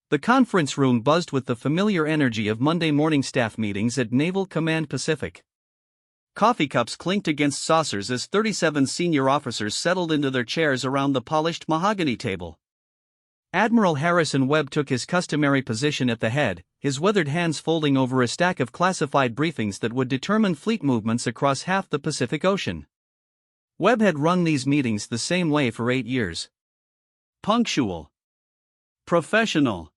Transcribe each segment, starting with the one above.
The conference room buzzed with the familiar energy of Monday morning staff meetings at Naval Command Pacific. Coffee cups clinked against saucers as 37 senior officers settled into their chairs around the polished mahogany table. Admiral Harrison Webb took his customary position at the head, his weathered hands folding over a stack of classified briefings that would determine fleet movements across half the Pacific Ocean. Webb had run these meetings the same way for 8 years. Punctual. Professional.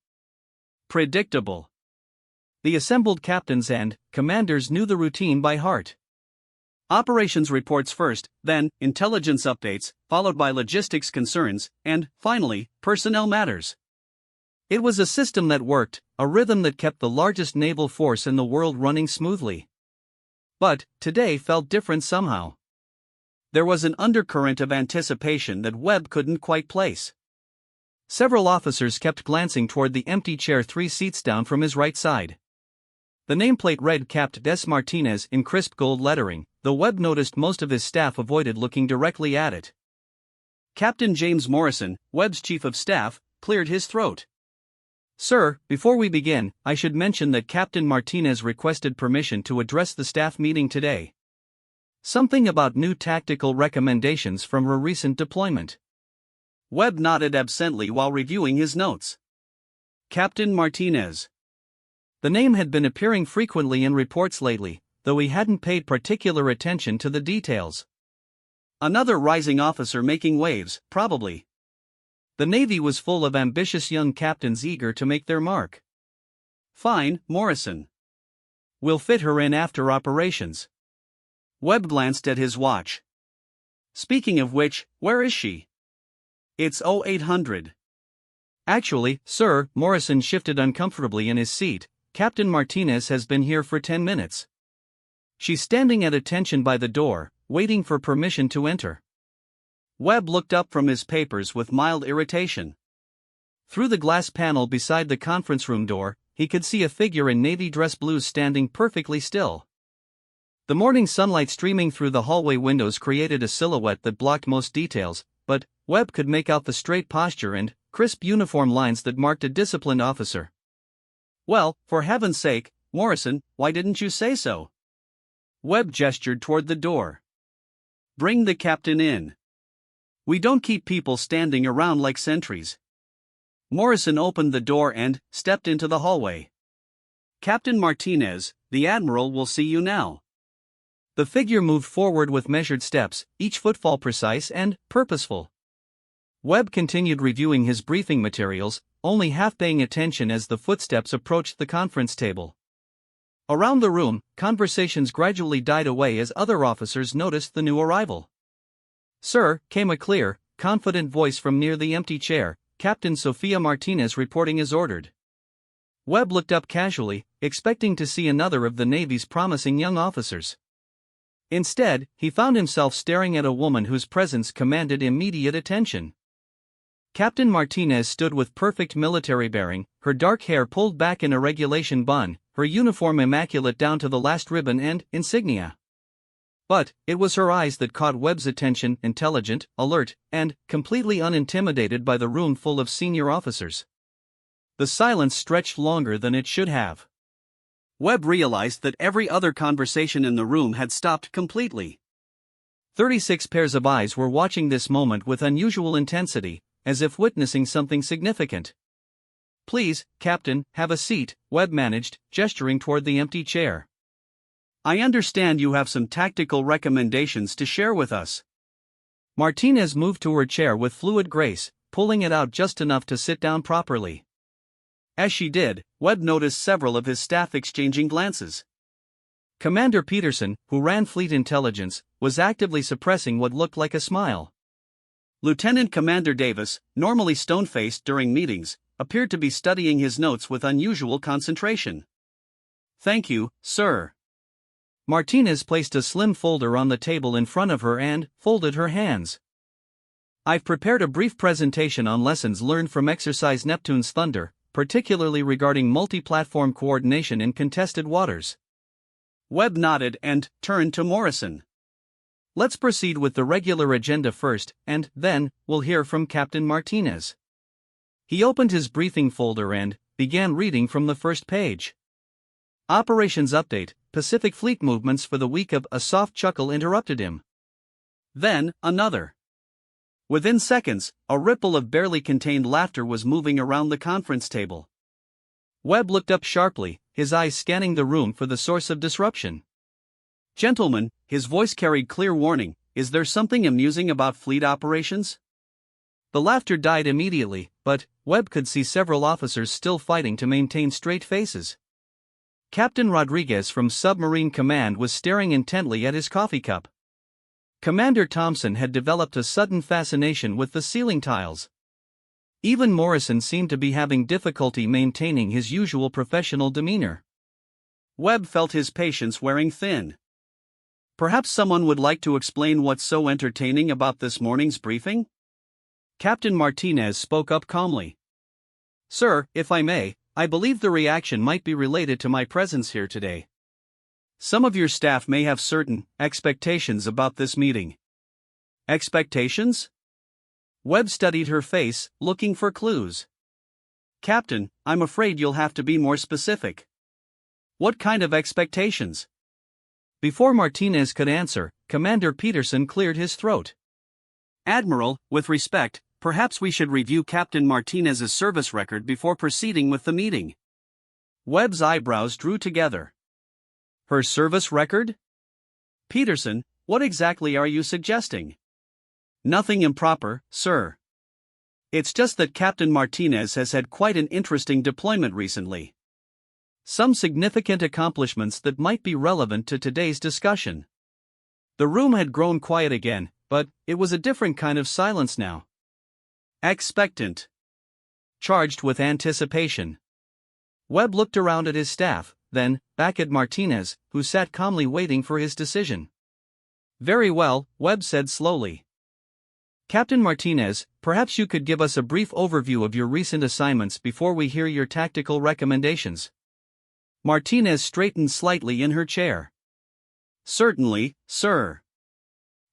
Predictable. The assembled captains and commanders knew the routine by heart. Operations reports first, then intelligence updates, followed by logistics concerns, and, finally, personnel matters. It was a system that worked, a rhythm that kept the largest naval force in the world running smoothly. But today felt different somehow. There was an undercurrent of anticipation that Webb couldn't quite place. Several officers kept glancing toward the empty chair 3 seats down from his right side. The nameplate read Capt. Des Martinez in crisp gold lettering, though Webb noticed most of his staff avoided looking directly at it. Captain James Morrison, Webb's chief of staff, cleared his throat. "Sir, before we begin, I should mention that Captain Martinez requested permission to address the staff meeting today. Something about new tactical recommendations from a recent deployment." Webb nodded absently while reviewing his notes. Captain Martinez. The name had been appearing frequently in reports lately, though he hadn't paid particular attention to the details. Another rising officer making waves, probably. The Navy was full of ambitious young captains eager to make their mark. "Fine, Morrison. We'll fit her in after operations." Webb glanced at his watch. "Speaking of which, where is she?" "It's 0800. "Actually, sir," Morrison shifted uncomfortably in his seat, "Captain Martinez has been here for 10 minutes. She's standing at attention by the door, waiting for permission to enter." Webb looked up from his papers with mild irritation. Through the glass panel beside the conference room door, he could see a figure in navy dress blues standing perfectly still. The morning sunlight streaming through the hallway windows created a silhouette that blocked most details, but Webb could make out the straight posture and crisp uniform lines that marked a disciplined officer. "Well, for heaven's sake, Morrison, why didn't you say so?" Webb gestured toward the door. "Bring the captain in. We don't keep people standing around like sentries." Morrison opened the door and stepped into the hallway. "Captain Martinez, the Admiral will see you now." The figure moved forward with measured steps, each footfall precise and purposeful. Webb continued reviewing his briefing materials, only half paying attention as the footsteps approached the conference table. Around the room, conversations gradually died away as other officers noticed the new arrival. "Sir," came a clear, confident voice from near the empty chair, "Captain Sofia Martinez reporting as ordered." Webb looked up casually, expecting to see another of the Navy's promising young officers. Instead, he found himself staring at a woman whose presence commanded immediate attention. Captain Martinez stood with perfect military bearing, her dark hair pulled back in a regulation bun, her uniform immaculate down to the last ribbon and insignia. But it was her eyes that caught Webb's attention, intelligent, alert, and completely unintimidated by the room full of senior officers. The silence stretched longer than it should have. Webb realized that every other conversation in the room had stopped completely. 36 pairs of eyes were watching this moment with unusual intensity, as if witnessing something significant. "Please, Captain, have a seat," Webb managed, gesturing toward the empty chair. "I understand you have some tactical recommendations to share with us." Martinez moved to her chair with fluid grace, pulling it out just enough to sit down properly. As she did, Webb noticed several of his staff exchanging glances. Commander Peterson, who ran Fleet Intelligence, was actively suppressing what looked like a smile. Lieutenant Commander Davis, normally stone-faced during meetings, appeared to be studying his notes with unusual concentration. "Thank you, sir." Martinez placed a slim folder on the table in front of her and folded her hands. "I've prepared a brief presentation on lessons learned from Exercise Neptune's Thunder, particularly regarding multi-platform coordination in contested waters." Webb nodded and turned to Morrison. "Let's proceed with the regular agenda first, and then we'll hear from Captain Martinez." He opened his briefing folder and, began reading from the first page. Operations Update, Pacific Fleet Movements for the week of. A soft chuckle interrupted him. Then, another. Within seconds, a ripple of barely contained laughter was moving around the conference table. Webb looked up sharply, his eyes scanning the room for the source of disruption. "Gentlemen," his voice carried clear warning, "is there something amusing about fleet operations?" The laughter died immediately, but Webb could see several officers still fighting to maintain straight faces. Captain Rodriguez from Submarine Command was staring intently at his coffee cup. Commander Thompson had developed a sudden fascination with the ceiling tiles. Even Morrison seemed to be having difficulty maintaining his usual professional demeanor. Webb felt his patience wearing thin. Perhaps someone would like to explain what's so entertaining about this morning's briefing? Captain Martinez spoke up calmly. "Sir, if I may, I believe the reaction might be related to my presence here today. Some of your staff may have certain expectations about this meeting." Expectations? Webb studied her face, looking for clues. "Captain, I'm afraid you'll have to be more specific. What kind of expectations?" Before Martinez could answer, Commander Peterson cleared his throat. "Admiral, with respect, perhaps we should review Captain Martinez's service record before proceeding with the meeting." Webb's eyebrows drew together. "Her service record?" "Peterson, what exactly are you suggesting?" "Nothing improper, sir. It's just that Captain Martinez has had quite an interesting deployment recently. Some significant accomplishments that might be relevant to today's discussion." The room had grown quiet again, but it was a different kind of silence now. Expectant. Charged with anticipation. Webb looked around at his staff, then back at Martinez, who sat calmly waiting for his decision. "Very well," Webb said slowly. "Captain Martinez, perhaps you could give us a brief overview of your recent assignments before we hear your tactical recommendations." Martinez straightened slightly in her chair. "Certainly, sir.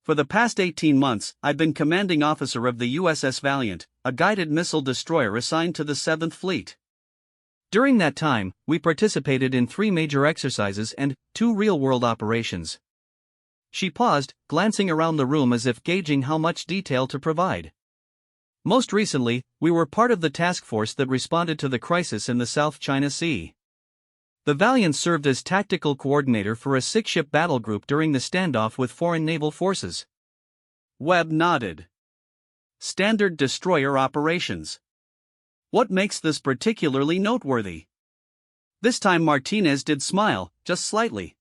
For the past 18 months, I've been commanding officer of the USS Valiant, a guided missile destroyer assigned to the 7th Fleet. During that time, we participated in 3 major exercises and 2 real-world operations." She paused, glancing around the room as if gauging how much detail to provide. "Most recently, we were part of the task force that responded to the crisis in the South China Sea. The Valiant served as tactical coordinator for a 6-ship battle group during the standoff with foreign naval forces." Webb nodded. "Standard destroyer operations. What makes this particularly noteworthy?" This time Martinez did smile, just slightly.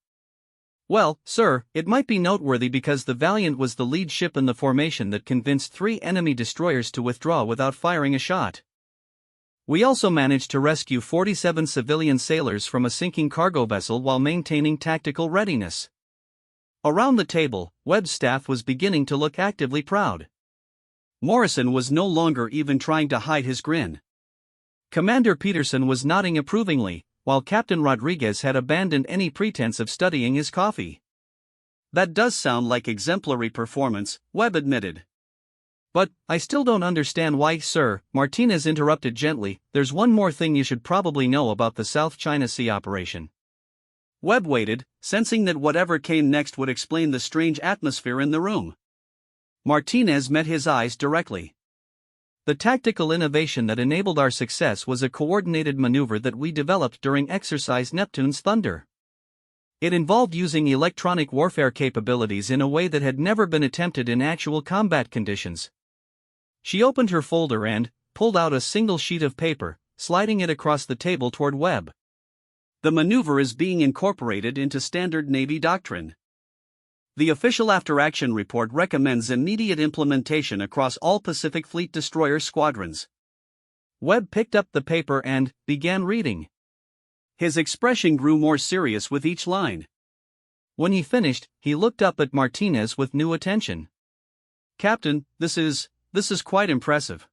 "Well, sir, it might be noteworthy because the Valiant was the lead ship in the formation that convinced 3 enemy destroyers to withdraw without firing a shot. We also managed to rescue 47 civilian sailors from a sinking cargo vessel while maintaining tactical readiness." Around the table, Webb's staff was beginning to look actively proud. Morrison was no longer even trying to hide his grin. Commander Peterson was nodding approvingly, while Captain Rodriguez had abandoned any pretense of studying his coffee. "That does sound like exemplary performance," Webb admitted. "But I still don't understand why, sir," Martinez interrupted gently. "There's one more thing you should probably know about the South China Sea operation." Webb waited, sensing that whatever came next would explain the strange atmosphere in the room. Martinez met his eyes directly. "The tactical innovation that enabled our success was a coordinated maneuver that we developed during Exercise Neptune's Thunder. It involved using electronic warfare capabilities in a way that had never been attempted in actual combat conditions." She opened her folder and pulled out a single sheet of paper, sliding it across the table toward Webb. "The maneuver is being incorporated into standard Navy doctrine. The official after-action report recommends immediate implementation across all Pacific Fleet destroyer squadrons." Webb picked up the paper and began reading. His expression grew more serious with each line. When he finished, he looked up at Martinez with new attention. "Captain, this is quite impressive.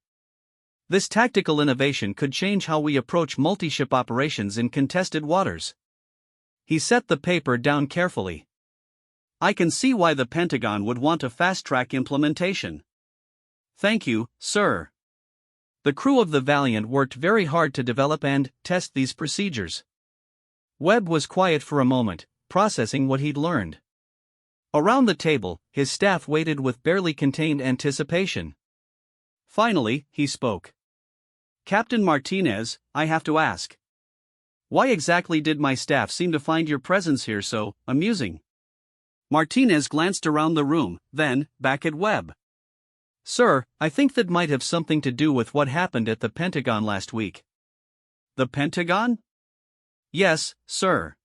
This tactical innovation could change how we approach multi-ship operations in contested waters." He set the paper down carefully. "I can see why the Pentagon would want to fast-track implementation. Thank you, sir." The crew of the Valiant worked very hard to develop and test these procedures. Webb was quiet for a moment, processing what he'd learned. Around the table, his staff waited with barely contained anticipation. Finally, he spoke. "Captain Martinez, I have to ask. Why exactly did my staff seem to find your presence here so amusing?" Martinez glanced around the room, then back at Webb. "Sir, I think that might have something to do with what happened at the Pentagon last week." "The Pentagon?" "Yes, sir.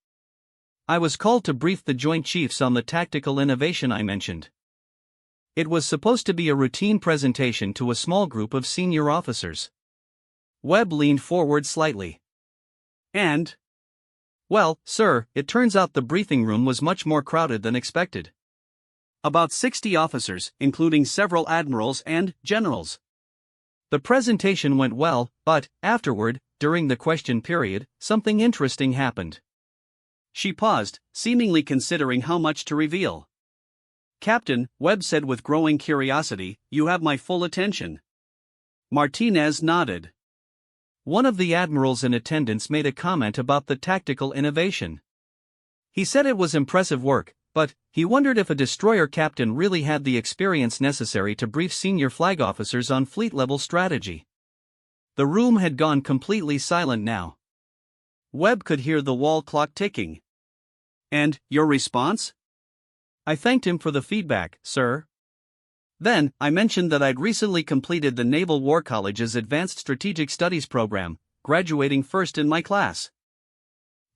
I was called to brief the Joint Chiefs on the tactical innovation I mentioned. It was supposed to be a routine presentation to a small group of senior officers." Webb leaned forward slightly. "And?" "Well, sir, it turns out the briefing room was much more crowded than expected. About 60 officers, including several admirals and generals. The presentation went well, but, afterward, during the question period, something interesting happened." She paused, seemingly considering how much to reveal. "Captain," Webb said with growing curiosity, "you have my full attention." Martinez nodded. "One of the admirals in attendance made a comment about the tactical innovation. He said it was impressive work, but he wondered if a destroyer captain really had the experience necessary to brief senior flag officers on fleet-level strategy." The room had gone completely silent now. Webb could hear the wall clock ticking. "And your response?" "I thanked him for the feedback, sir. Then, I mentioned that I'd recently completed the Naval War College's Advanced Strategic Studies program, graduating first in my class.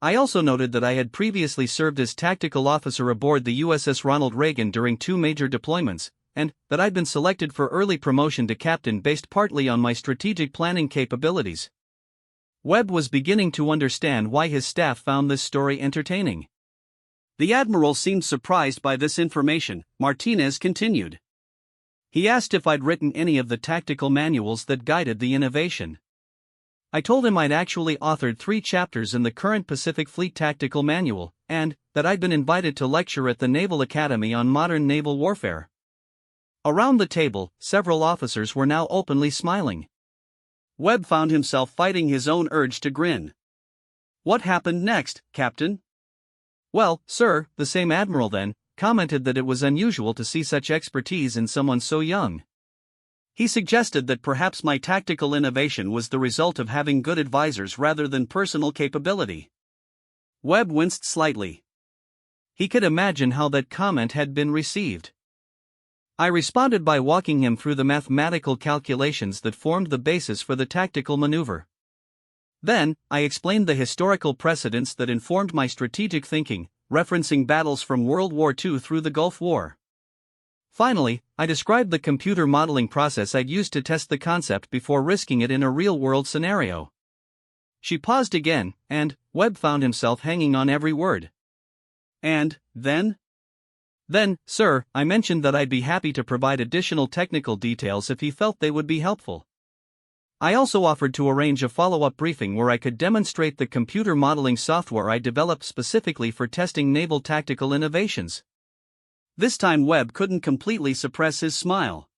I also noted that I had previously served as tactical officer aboard the USS Ronald Reagan during 2 major deployments, and that I'd been selected for early promotion to captain based partly on my strategic planning capabilities." Webb was beginning to understand why his staff found this story entertaining. "The Admiral seemed surprised by this information," Martinez continued. "He asked if I'd written any of the tactical manuals that guided the innovation. I told him I'd actually authored 3 chapters in the current Pacific Fleet Tactical Manual, and that I'd been invited to lecture at the Naval Academy on modern naval warfare." Around the table, several officers were now openly smiling. Webb found himself fighting his own urge to grin. "What happened next, Captain?" "Well, sir, the same admiral then commented that it was unusual to see such expertise in someone so young. He suggested that perhaps my tactical innovation was the result of having good advisors rather than personal capability." Webb winced slightly. He could imagine how that comment had been received. "I responded by walking him through the mathematical calculations that formed the basis for the tactical maneuver. Then, I explained the historical precedents that informed my strategic thinking, referencing battles from World War II through the Gulf War. Finally, I described the computer modeling process I'd used to test the concept before risking it in a real-world scenario." She paused again, and Webb found himself hanging on every word. "And then?" "Then, sir, I mentioned that I'd be happy to provide additional technical details if he felt they would be helpful. I also offered to arrange a follow-up briefing where I could demonstrate the computer modeling software I developed specifically for testing naval tactical innovations." This time Webb couldn't completely suppress his smile.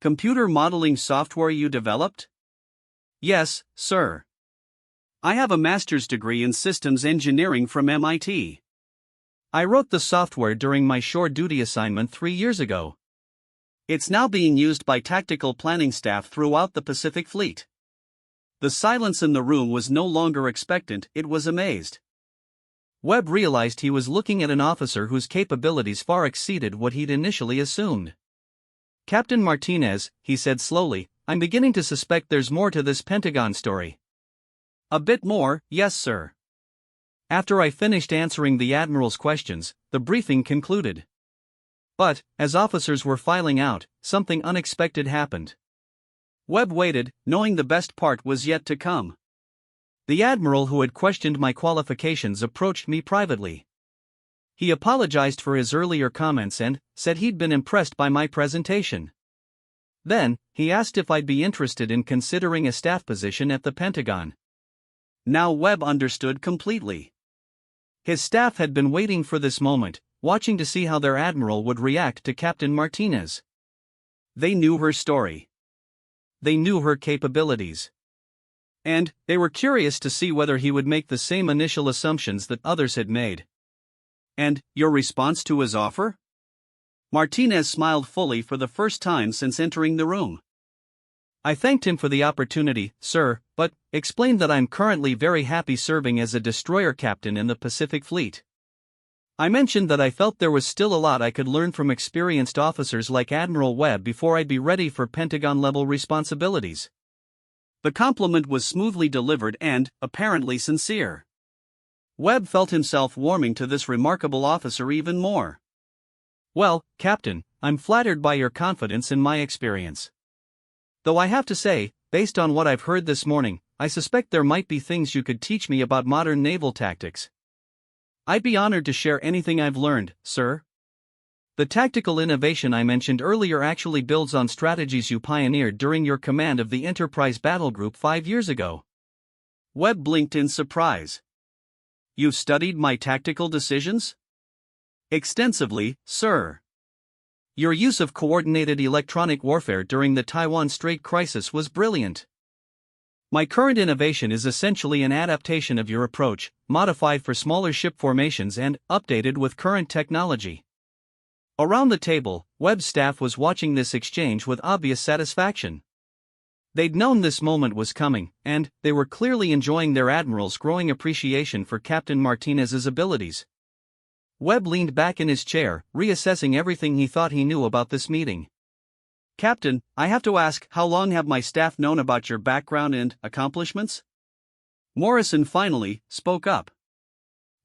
"Computer modeling software you developed?" "Yes, sir. I have a master's degree in systems engineering from MIT. I wrote the software during my shore duty assignment 3 years ago. It's now being used by tactical planning staff throughout the Pacific Fleet." The silence in the room was no longer expectant, it was amazed. Webb realized he was looking at an officer whose capabilities far exceeded what he'd initially assumed. "Captain Martinez," he said slowly, "I'm beginning to suspect there's more to this Pentagon story." "A bit more, yes sir." After I finished answering the Admiral's questions, the briefing concluded. But, as officers were filing out, something unexpected happened. Webb waited, knowing the best part was yet to come. The Admiral who had questioned my qualifications approached me privately. He apologized for his earlier comments and said he'd been impressed by my presentation. Then, he asked if I'd be interested in considering a staff position at the Pentagon. Now Webb understood completely. His staff had been waiting for this moment, watching to see how their Admiral would react to Captain Martinez. They knew her story. they knew her capabilities. And they were curious to see whether he would make the same initial assumptions that others had made. "And your response to his offer?" Martinez smiled fully for the first time since entering the room. "I thanked him for the opportunity, sir, but explained that I'm currently very happy serving as a destroyer captain in the Pacific Fleet. I mentioned that I felt there was still a lot I could learn from experienced officers like Admiral Webb before I'd be ready for Pentagon-level responsibilities." The compliment was smoothly delivered and, apparently sincere. Webb felt himself warming to this remarkable officer even more. "Well, Captain, I'm flattered by your confidence in my experience. Though I have to say, based on what I've heard this morning, I suspect there might be things you could teach me about modern naval tactics. I'd be honored to share anything I've learned, sir. The tactical innovation I mentioned earlier actually builds on strategies you pioneered during your command of the Enterprise Battle Group 5 years ago." Webb blinked in surprise. "You've studied my tactical decisions?" "Extensively, sir. Your use of coordinated electronic warfare during the Taiwan Strait crisis was brilliant. My current innovation is essentially an adaptation of your approach, modified for smaller ship formations and updated with current technology." Around the table, Webb's staff was watching this exchange with obvious satisfaction. They'd known this moment was coming, and they were clearly enjoying their admiral's growing appreciation for Captain Martinez's abilities. Webb leaned back in his chair, reassessing everything he thought he knew about this meeting. "Captain, I have to ask, how long have my staff known about your background and accomplishments?" Morrison finally spoke up.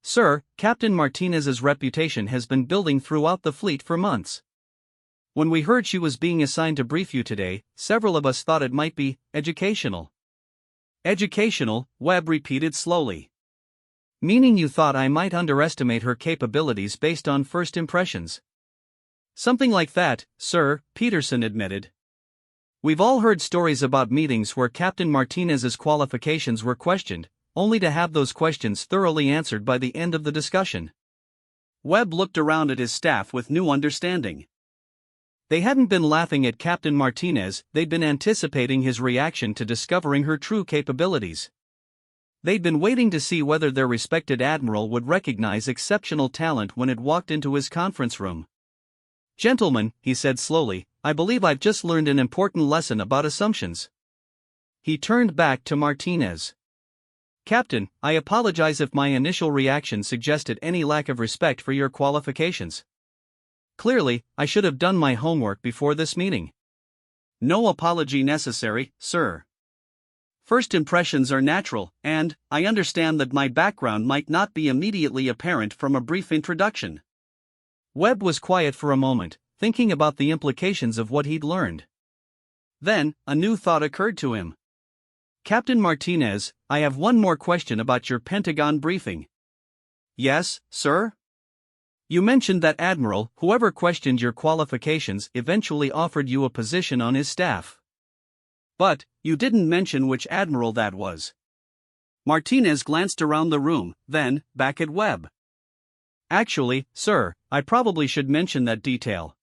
"Sir, Captain Martinez's reputation has been building throughout the fleet for months. When we heard she was being assigned to brief you today, several of us thought it might be educational." "Educational," Webb repeated slowly. "Meaning you thought I might underestimate her capabilities based on first impressions?" "Something like that, sir," Peterson admitted. "We've all heard stories about meetings where Captain Martinez's qualifications were questioned, only to have those questions thoroughly answered by the end of the discussion." Webb looked around at his staff with new understanding. They hadn't been laughing at Captain Martinez, they'd been anticipating his reaction to discovering her true capabilities. They'd been waiting to see whether their respected admiral would recognize exceptional talent when it walked into his conference room. "Gentlemen," he said slowly, "I believe I've just learned an important lesson about assumptions." He turned back to Martinez. "Captain, I apologize if my initial reaction suggested any lack of respect for your qualifications. Clearly, I should have done my homework before this meeting." "No apology necessary, sir. First impressions are natural, and I understand that my background might not be immediately apparent from a brief introduction." Webb was quiet for a moment, thinking about the implications of what he'd learned. Then, a new thought occurred to him. "Captain Martinez, I have one more question about your Pentagon briefing." "Yes, sir?" "You mentioned that Admiral, whoever questioned your qualifications, eventually offered you a position on his staff. But you didn't mention which Admiral that was." Martinez glanced around the room, then back at Webb. "Actually, sir, I probably should mention that detail."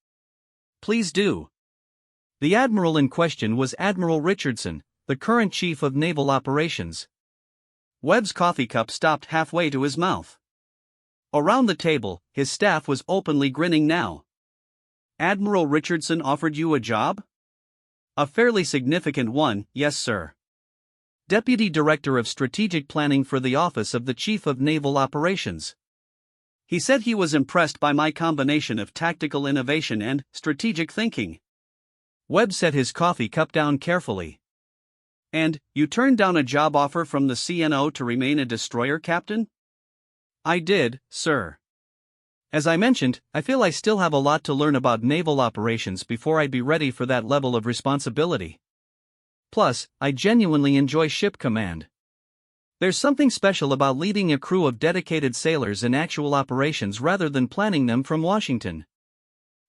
"Please do." "The Admiral in question was Admiral Richardson, the current Chief of Naval Operations." Webb's coffee cup stopped halfway to his mouth. Around the table, his staff was openly grinning now. "Admiral Richardson offered you a job?" "A fairly significant one, yes sir. Deputy Director of Strategic Planning for the Office of the Chief of Naval Operations. He said he was impressed by my combination of tactical innovation and strategic thinking." Webb set his coffee cup down carefully. "And you turned down a job offer from the CNO to remain a destroyer captain?" "I did, sir. As I mentioned, I feel I still have a lot to learn about naval operations before I'd be ready for that level of responsibility. Plus, I genuinely enjoy ship command. There's something special about leading a crew of dedicated sailors in actual operations rather than planning them from Washington."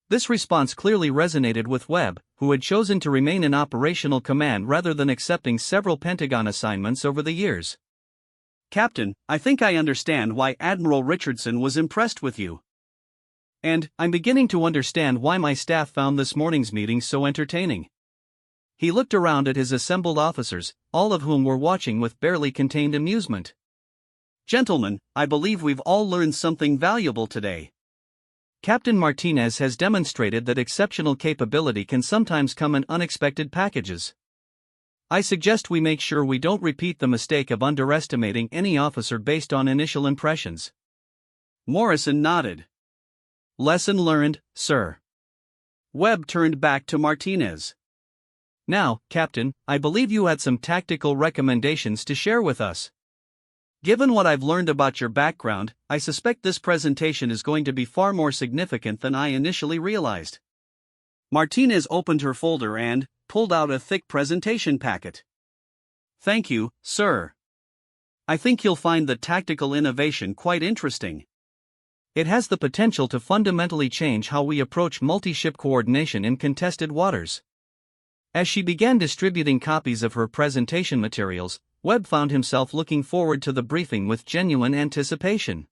This response clearly resonated with Webb, who had chosen to remain in operational command rather than accepting several Pentagon assignments over the years. "Captain, I think I understand why Admiral Richardson was impressed with you. And I'm beginning to understand why my staff found this morning's meeting so entertaining." He looked around at his assembled officers, all of whom were watching with barely contained amusement. "Gentlemen, I believe we've all learned something valuable today. Captain Martinez has demonstrated that exceptional capability can sometimes come in unexpected packages. I suggest we make sure we don't repeat the mistake of underestimating any officer based on initial impressions." Morrison nodded. "Lesson learned, sir." Webb turned back to Martinez. "Now, Captain, I believe you had some tactical recommendations to share with us. Given what I've learned about your background, I suspect this presentation is going to be far more significant than I initially realized." Martinez opened her folder and pulled out a thick presentation packet. "Thank you, sir. I think you'll find the tactical innovation quite interesting. It has the potential to fundamentally change how we approach multi-ship coordination in contested waters." As she began distributing copies of her presentation materials, Webb found himself looking forward to the briefing with genuine anticipation.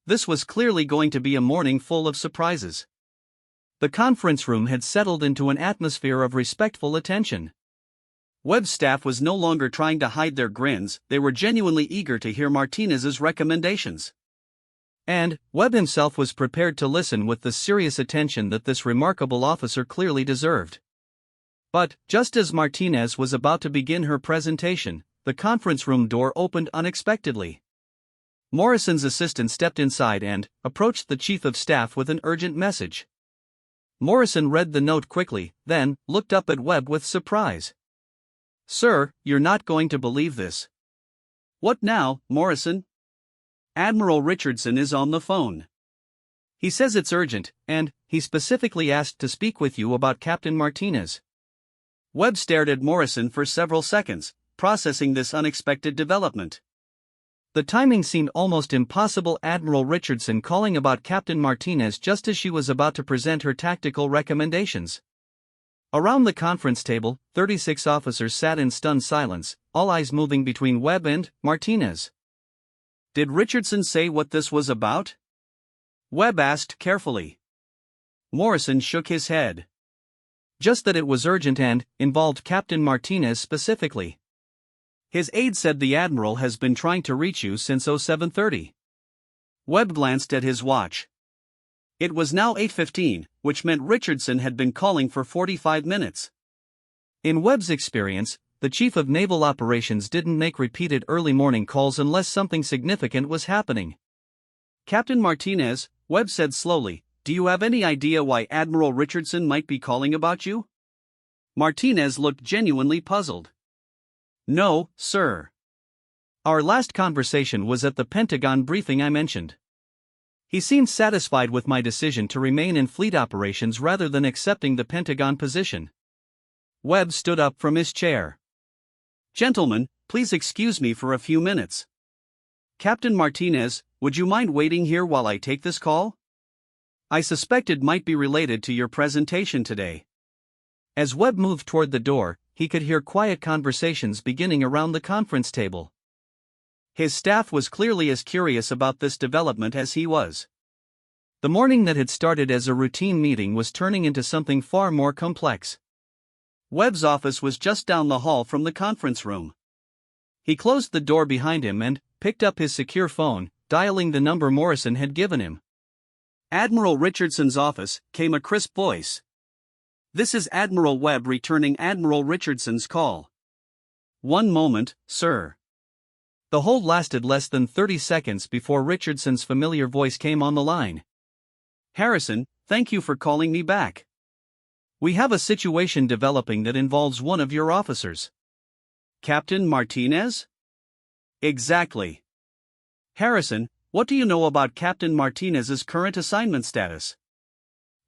This was clearly going to be a morning full of surprises. The conference room had settled into an atmosphere of respectful attention. Webb's staff was no longer trying to hide their grins, they were genuinely eager to hear Martinez's recommendations. And Webb himself was prepared to listen with the serious attention that this remarkable officer clearly deserved. But, just as Martinez was about to begin her presentation, the conference room door opened unexpectedly. Morrison's assistant stepped inside and approached the chief of staff with an urgent message. Morrison read the note quickly, then looked up at Webb with surprise. "Sir, you're not going to believe this." "What now, Morrison?" "Admiral Richardson is on the phone. He says it's urgent, and he specifically asked to speak with you about Captain Martinez." Webb stared at Morrison for several seconds, processing this unexpected development. The timing seemed almost impossible. Admiral Richardson calling about Captain Martinez just as she was about to present her tactical recommendations. Around the conference table, 36 officers sat in stunned silence, all eyes moving between Webb and Martinez. "Did Richardson say what this was about?" Webb asked carefully. Morrison shook his head. "Just that it was urgent and involved Captain Martinez specifically. His aide said the Admiral has been trying to reach you since 0730. Webb glanced at his watch. It was now 8:15, which meant Richardson had been calling for 45 minutes. In Webb's experience, the Chief of Naval Operations didn't make repeated early morning calls unless something significant was happening. "Captain Martinez," Webb said slowly, "do you have any idea why Admiral Richardson might be calling about you?" Martinez looked genuinely puzzled. "No, sir. Our last conversation was at the Pentagon briefing I mentioned. He seemed satisfied with my decision to remain in fleet operations rather than accepting the Pentagon position." Webb stood up from his chair. "Gentlemen, please excuse me for a few minutes. Captain Martinez, would you mind waiting here while I take this call? I suspect it might be related to your presentation today." As Webb moved toward the door, he could hear quiet conversations beginning around the conference table. His staff was clearly as curious about this development as he was. The morning that had started as a routine meeting was turning into something far more complex. Webb's office was just down the hall from the conference room. He closed the door behind him and picked up his secure phone, dialing the number Morrison had given him. Admiral Richardson's office, came a crisp voice. "This is Admiral Webb returning Admiral Richardson's call." "One moment, sir." The hold lasted less than 30 seconds before Richardson's familiar voice came on the line. "Harrison, thank you for calling me back. We have a situation developing that involves one of your officers." "Captain Martinez?" "Exactly. Harrison, what do you know about Captain Martinez's current assignment status?"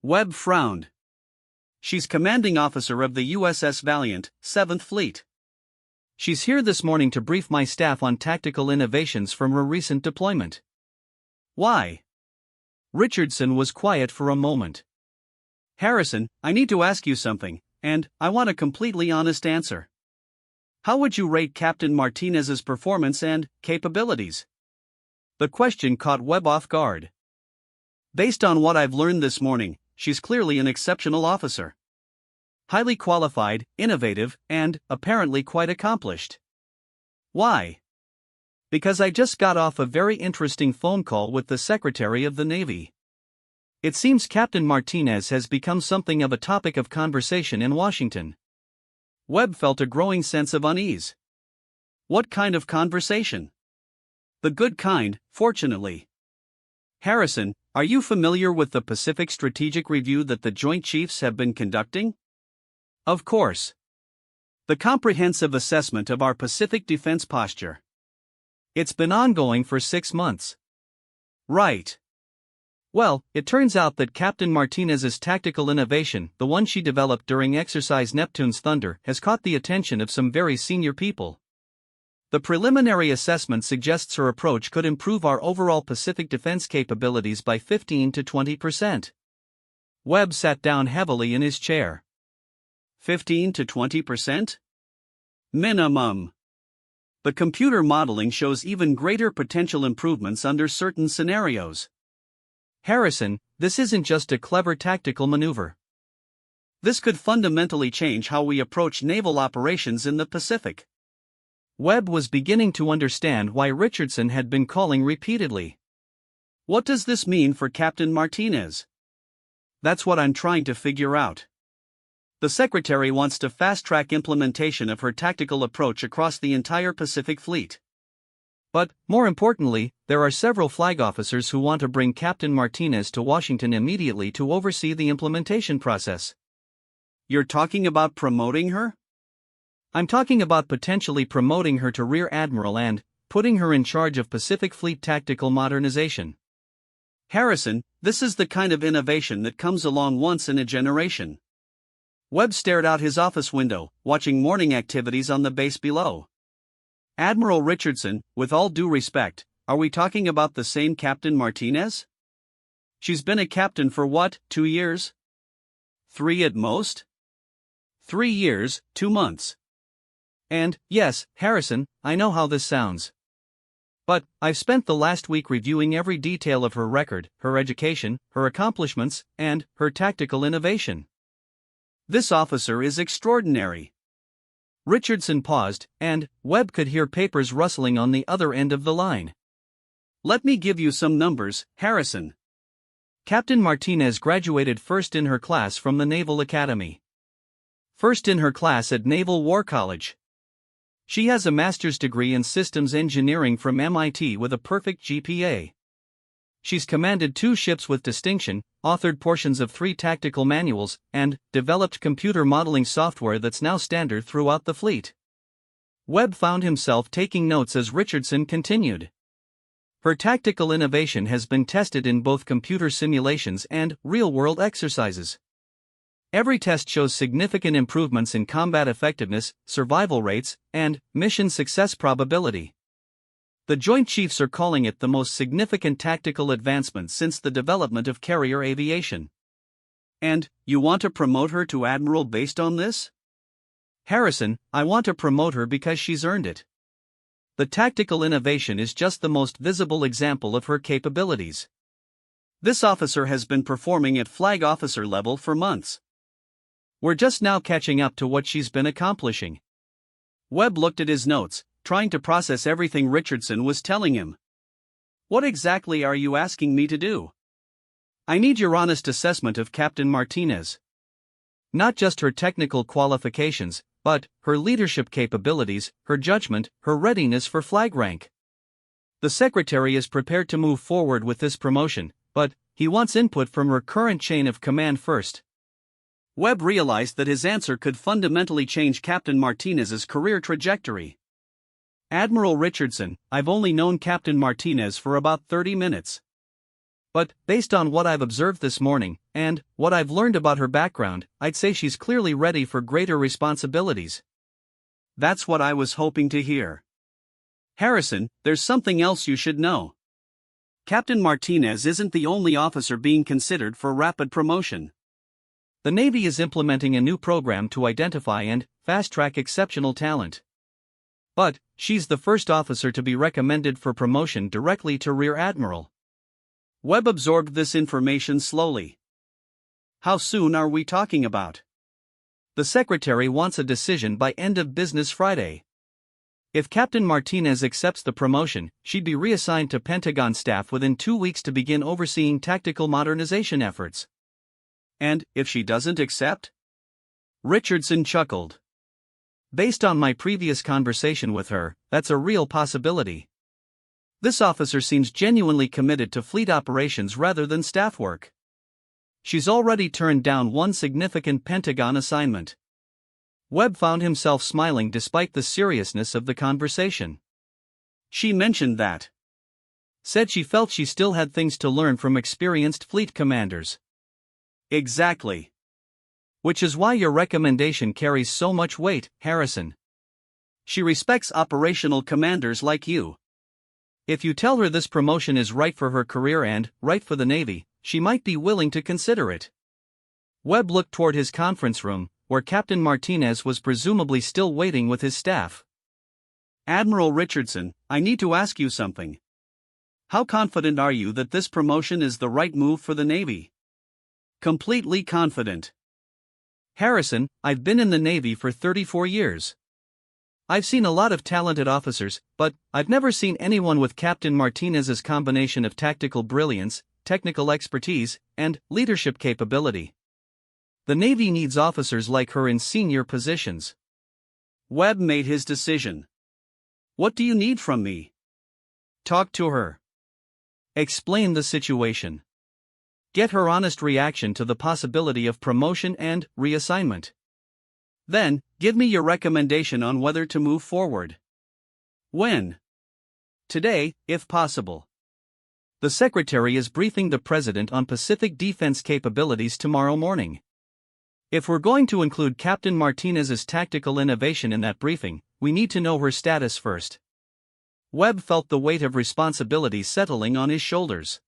Webb frowned. "She's commanding officer of the USS Valiant, 7th Fleet. She's here this morning to brief my staff on tactical innovations from her recent deployment." "Why?" Richardson was quiet for a moment. "Harrison, I need to ask you something, and I want a completely honest answer. How would you rate Captain Martinez's performance and capabilities?" The question caught Webb off guard. "Based on what I've learned this morning, she's clearly an exceptional officer." highly qualified, innovative, and, apparently quite accomplished. Why? Because I just got off a very interesting phone call with the Secretary of the Navy. It seems Captain Martinez has become something of a topic of conversation in Washington. Webb felt a growing sense of unease. What kind of conversation? The good kind, fortunately. Harrison, are you familiar with the Pacific Strategic Review that the Joint Chiefs have been conducting? Of course. The comprehensive assessment of our Pacific defense posture. It's been ongoing for 6 months. Right. Well, it turns out that Captain Martinez's tactical innovation, the one she developed during Exercise Neptune's Thunder, has caught the attention of some very senior people. The preliminary assessment suggests her approach could improve our overall Pacific defense capabilities by 15 to 20%. Webb sat down heavily in his chair. 15 to 20%? Minimum. The computer modeling shows even greater potential improvements under certain scenarios. Harrison, this isn't just a clever tactical maneuver. This could fundamentally change how we approach naval operations in the Pacific. Webb was beginning to understand why Richardson had been calling repeatedly. What does this mean for Captain Martinez? That's what I'm trying to figure out. The Secretary wants to fast-track implementation of her tactical approach across the entire Pacific Fleet. But, more importantly, there are several flag officers who want to bring Captain Martinez to Washington immediately to oversee the implementation process. You're talking about promoting her? I'm talking about potentially promoting her to Rear Admiral and putting her in charge of Pacific Fleet tactical modernization. Harrison, this is the kind of innovation that comes along once in a generation. Webb stared out his office window, watching morning activities on the base below. Admiral Richardson, with all due respect, are we talking about the same Captain Martinez? She's been a captain for what, 2 years? 3 at most? 3 years, 2 months. And, yes, Harrison, I know how this sounds. But, I've spent the last week reviewing every detail of her record, her education, her accomplishments, and her tactical innovation. This officer is extraordinary. Richardson paused, and Webb could hear papers rustling on the other end of the line. Let me give you some numbers, Harrison. Captain Martinez graduated first in her class from the Naval Academy. First in her class at Naval War College. She has a master's degree in systems engineering from MIT with a perfect GPA. She's commanded 2 ships with distinction, authored portions of 3 tactical manuals, and developed computer modeling software that's now standard throughout the fleet. Webb found himself taking notes as Richardson continued. Her tactical innovation has been tested in both computer simulations and real-world exercises. Every test shows significant improvements in combat effectiveness, survival rates, and mission success probability. The Joint Chiefs are calling it the most significant tactical advancement since the development of carrier aviation. And, you want to promote her to Admiral based on this? Harrison, I want to promote her because she's earned it. The tactical innovation is just the most visible example of her capabilities. This officer has been performing at flag officer level for months. We're just now catching up to what she's been accomplishing. Webb looked at his notes, trying to process everything Richardson was telling him. What exactly are you asking me to do? I need your honest assessment of Captain Martinez. Not just her technical qualifications, but her leadership capabilities, her judgment, her readiness for flag rank. The Secretary is prepared to move forward with this promotion, but he wants input from her current chain of command first. Webb realized that his answer could fundamentally change Captain Martinez's career trajectory. Admiral Richardson, I've only known Captain Martinez for about 30 minutes. But, based on what I've observed this morning, and what I've learned about her background, I'd say she's clearly ready for greater responsibilities. That's what I was hoping to hear. Harrison, there's something else you should know. Captain Martinez isn't the only officer being considered for rapid promotion. The Navy is implementing a new program to identify and fast-track exceptional talent. But, she's the first officer to be recommended for promotion directly to Rear Admiral. Webb absorbed this information slowly. How soon are we talking about? The secretary wants a decision by end of business Friday. If Captain Martinez accepts the promotion, she'd be reassigned to Pentagon staff within 2 weeks to begin overseeing tactical modernization efforts. And if she doesn't accept? Richardson chuckled. Based on my previous conversation with her, that's a real possibility. This officer seems genuinely committed to fleet operations rather than staff work. She's already turned down one significant Pentagon assignment. Webb found himself smiling despite the seriousness of the conversation. She mentioned that. Said she felt she still had things to learn from experienced fleet commanders. Exactly. Which is why your recommendation carries so much weight, Harrison. She respects operational commanders like you. If you tell her this promotion is right for her career and right for the Navy, she might be willing to consider it. Webb looked toward his conference room, where Captain Martinez was presumably still waiting with his staff. Admiral Richardson, I need to ask you something. How confident are you that this promotion is the right move for the Navy? Completely confident. Harrison, I've been in the Navy for 34 years. I've seen a lot of talented officers, but I've never seen anyone with Captain Martinez's combination of tactical brilliance, technical expertise, and leadership capability. The Navy needs officers like her in senior positions. Webb made his decision. What do you need from me? Talk to her. Explain the situation. Get her honest reaction to the possibility of promotion and reassignment. Then, give me your recommendation on whether to move forward. When? Today, if possible. The Secretary is briefing the President on Pacific defense capabilities tomorrow morning. If we're going to include Captain Martinez's tactical innovation in that briefing, we need to know her status first. Webb felt the weight of responsibility settling on his shoulders.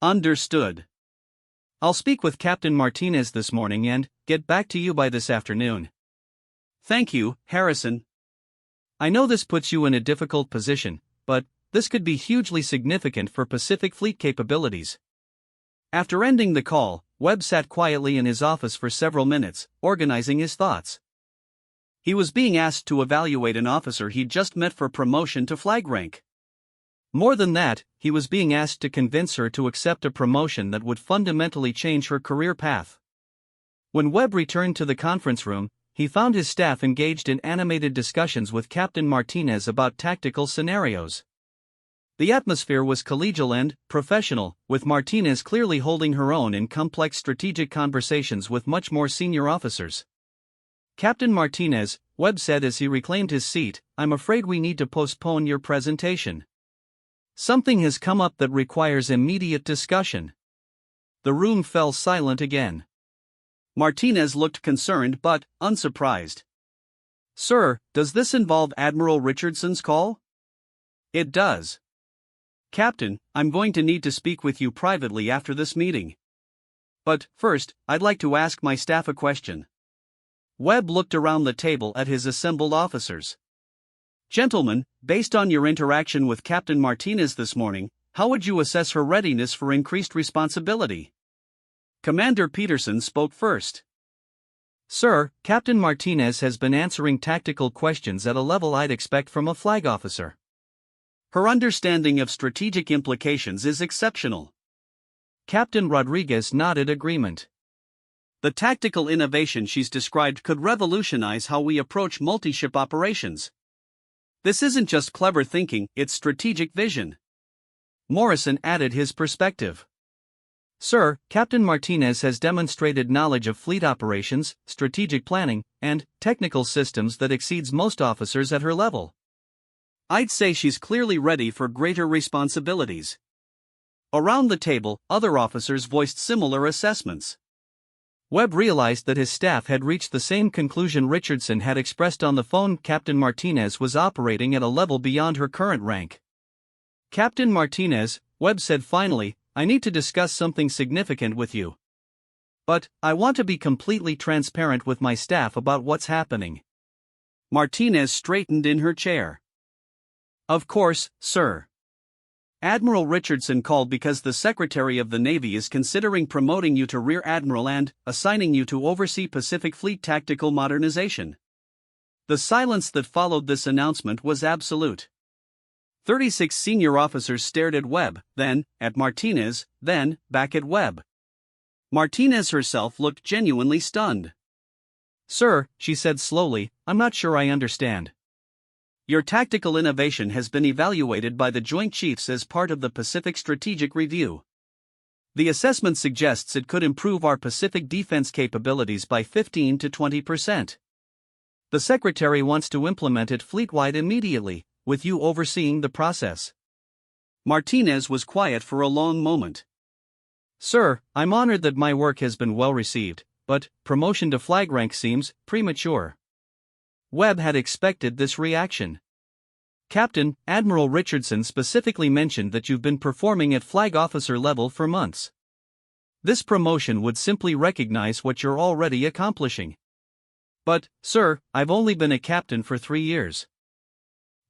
Understood. I'll speak with Captain Martinez this morning and get back to you by this afternoon. Thank you, Harrison. I know this puts you in a difficult position, but this could be hugely significant for Pacific Fleet capabilities. After ending the call, Webb sat quietly in his office for several minutes, organizing his thoughts. He was being asked to evaluate an officer he'd just met for promotion to flag rank. More than that, he was being asked to convince her to accept a promotion that would fundamentally change her career path. When Webb returned to the conference room, he found his staff engaged in animated discussions with Captain Martinez about tactical scenarios. The atmosphere was collegial and professional, with Martinez clearly holding her own in complex strategic conversations with much more senior officers. Captain Martinez, Webb said as he reclaimed his seat, I'm afraid we need to postpone your presentation. Something has come up that requires immediate discussion. The room fell silent again. Martinez looked concerned but unsurprised. Sir, does this involve Admiral Richardson's call? It does. Captain, I'm going to need to speak with you privately after this meeting. But first, I'd like to ask my staff a question. Webb looked around the table at his assembled officers. Gentlemen, based on your interaction with Captain Martinez this morning, how would you assess her readiness for increased responsibility? Commander Peterson spoke first. Sir, Captain Martinez has been answering tactical questions at a level I'd expect from a flag officer. Her understanding of strategic implications is exceptional. Captain Rodriguez nodded agreement. The tactical innovation she's described could revolutionize how we approach multi-ship operations. This isn't just clever thinking, it's strategic vision. Morrison added his perspective. Sir, Captain Martinez has demonstrated knowledge of fleet operations, strategic planning, and technical systems that exceeds most officers at her level. I'd say she's clearly ready for greater responsibilities. Around the table, other officers voiced similar assessments. Webb realized that his staff had reached the same conclusion Richardson had expressed on the phone. Captain Martinez was operating at a level beyond her current rank. Captain Martinez, Webb said finally, I need to discuss something significant with you. But I want to be completely transparent with my staff about what's happening. Martinez straightened in her chair. Of course, sir. Admiral Richardson called because the Secretary of the Navy is considering promoting you to Rear Admiral and assigning you to oversee Pacific Fleet tactical modernization. The silence that followed this announcement was absolute. 36 senior officers stared at Webb, then at Martinez, then back at Webb. Martinez herself looked genuinely stunned. "Sir," she said slowly, "I'm not sure I understand. Your tactical innovation has been evaluated by the Joint Chiefs as part of the Pacific Strategic Review. The assessment suggests it could improve our Pacific defense capabilities by 15 to 20%. The Secretary wants to implement it fleet-wide immediately, with you overseeing the process." Martinez was quiet for a long moment. "Sir, I'm honored that my work has been well received, but promotion to flag rank seems premature." Webb had expected this reaction. "Captain, Admiral Richardson specifically mentioned that you've been performing at flag officer level for months. This promotion would simply recognize what you're already accomplishing." "But, sir, I've only been a captain for 3 years.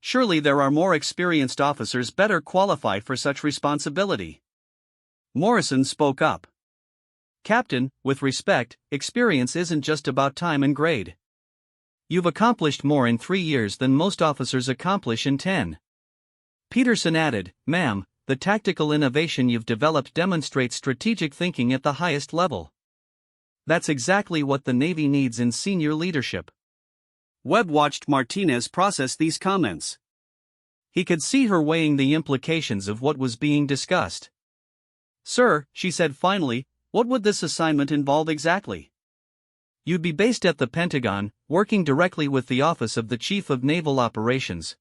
Surely there are more experienced officers better qualified for such responsibility." Morrison spoke up. "Captain, with respect, experience isn't just about time and grade. You've accomplished more in 3 years than most officers accomplish in 10. Peterson added, "Ma'am, the tactical innovation you've developed demonstrates strategic thinking at the highest level. That's exactly what the Navy needs in senior leadership." Webb watched Martinez process these comments. He could see her weighing the implications of what was being discussed. "Sir," she said finally, "what would this assignment involve exactly?" "You'd be based at the Pentagon, working directly with the Office of the Chief of Naval Operations.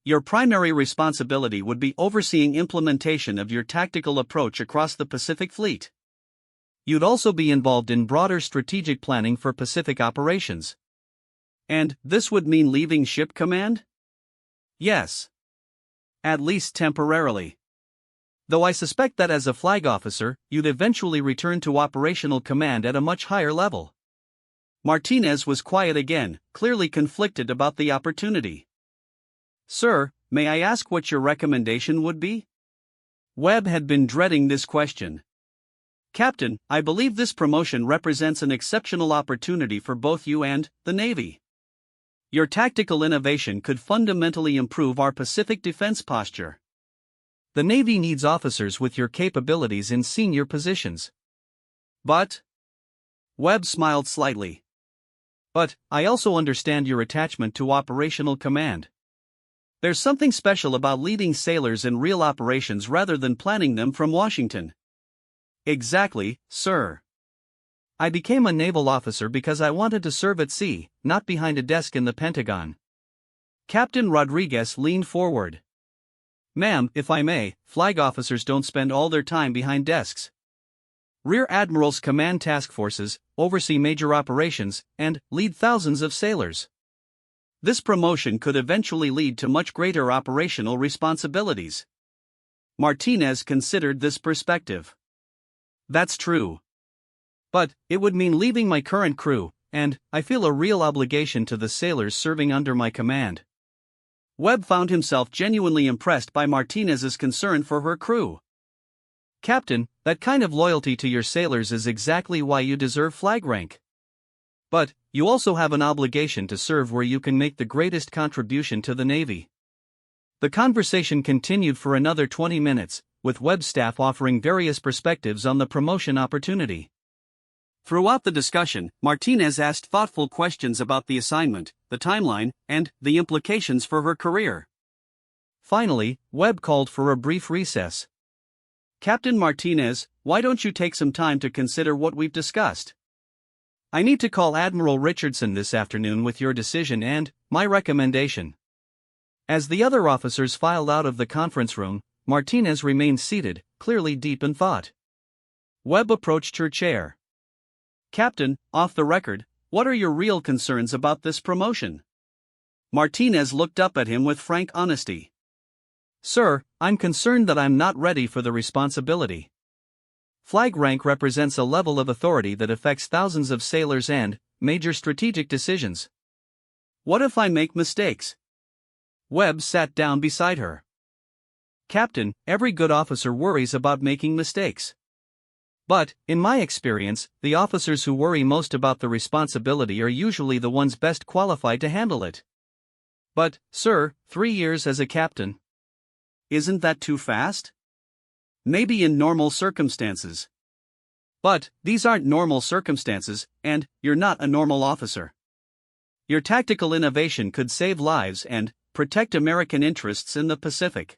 Your primary responsibility would be overseeing implementation of your tactical approach across the Pacific Fleet. You'd also be involved in broader strategic planning for Pacific operations." "And this would mean leaving ship command?" "Yes. At least temporarily. Though I suspect that as a flag officer, you'd eventually return to operational command at a much higher level." Martinez was quiet again, clearly conflicted about the opportunity. "Sir, may I ask what your recommendation would be?" Webb had been dreading this question. "Captain, I believe this promotion represents an exceptional opportunity for both you and the Navy. Your tactical innovation could fundamentally improve our Pacific defense posture. The Navy needs officers with your capabilities in senior positions." "But..." Webb smiled slightly. "But, I also understand your attachment to operational command. There's something special about leading sailors in real operations rather than planning them from Washington." "Exactly, sir. I became a naval officer because I wanted to serve at sea, not behind a desk in the Pentagon." Captain Rodriguez leaned forward. "Ma'am, if I may, flag officers don't spend all their time behind desks. Rear Admirals command task forces, oversee major operations, and lead thousands of sailors. This promotion could eventually lead to much greater operational responsibilities." Martinez considered this perspective. "That's true. But it would mean leaving my current crew, and I feel a real obligation to the sailors serving under my command." Webb found himself genuinely impressed by Martinez's concern for her crew. "Captain, that kind of loyalty to your sailors is exactly why you deserve flag rank. But, you also have an obligation to serve where you can make the greatest contribution to the Navy." The conversation continued for another 20 minutes, with Webb staff offering various perspectives on the promotion opportunity. Throughout the discussion, Martinez asked thoughtful questions about the assignment, the timeline, and the implications for her career. Finally, Webb called for a brief recess. "Captain Martinez, why don't you take some time to consider what we've discussed? I need to call Admiral Richardson this afternoon with your decision and my recommendation." As the other officers filed out of the conference room, Martinez remained seated, clearly deep in thought. Webb approached her chair. "Captain, off the record, what are your real concerns about this promotion?" Martinez looked up at him with frank honesty. "Sir, I'm concerned that I'm not ready for the responsibility. Flag rank represents a level of authority that affects thousands of sailors and major strategic decisions. What if I make mistakes?" Webb sat down beside her. Captain, every good officer worries about making mistakes. But, in my experience, the officers who worry most about the responsibility are usually the ones best qualified to handle it. But, sir, 3 years as a captain. Isn't that too fast? Maybe in normal circumstances. But, these aren't normal circumstances, and you're not a normal officer. Your tactical innovation could save lives and protect American interests in the Pacific.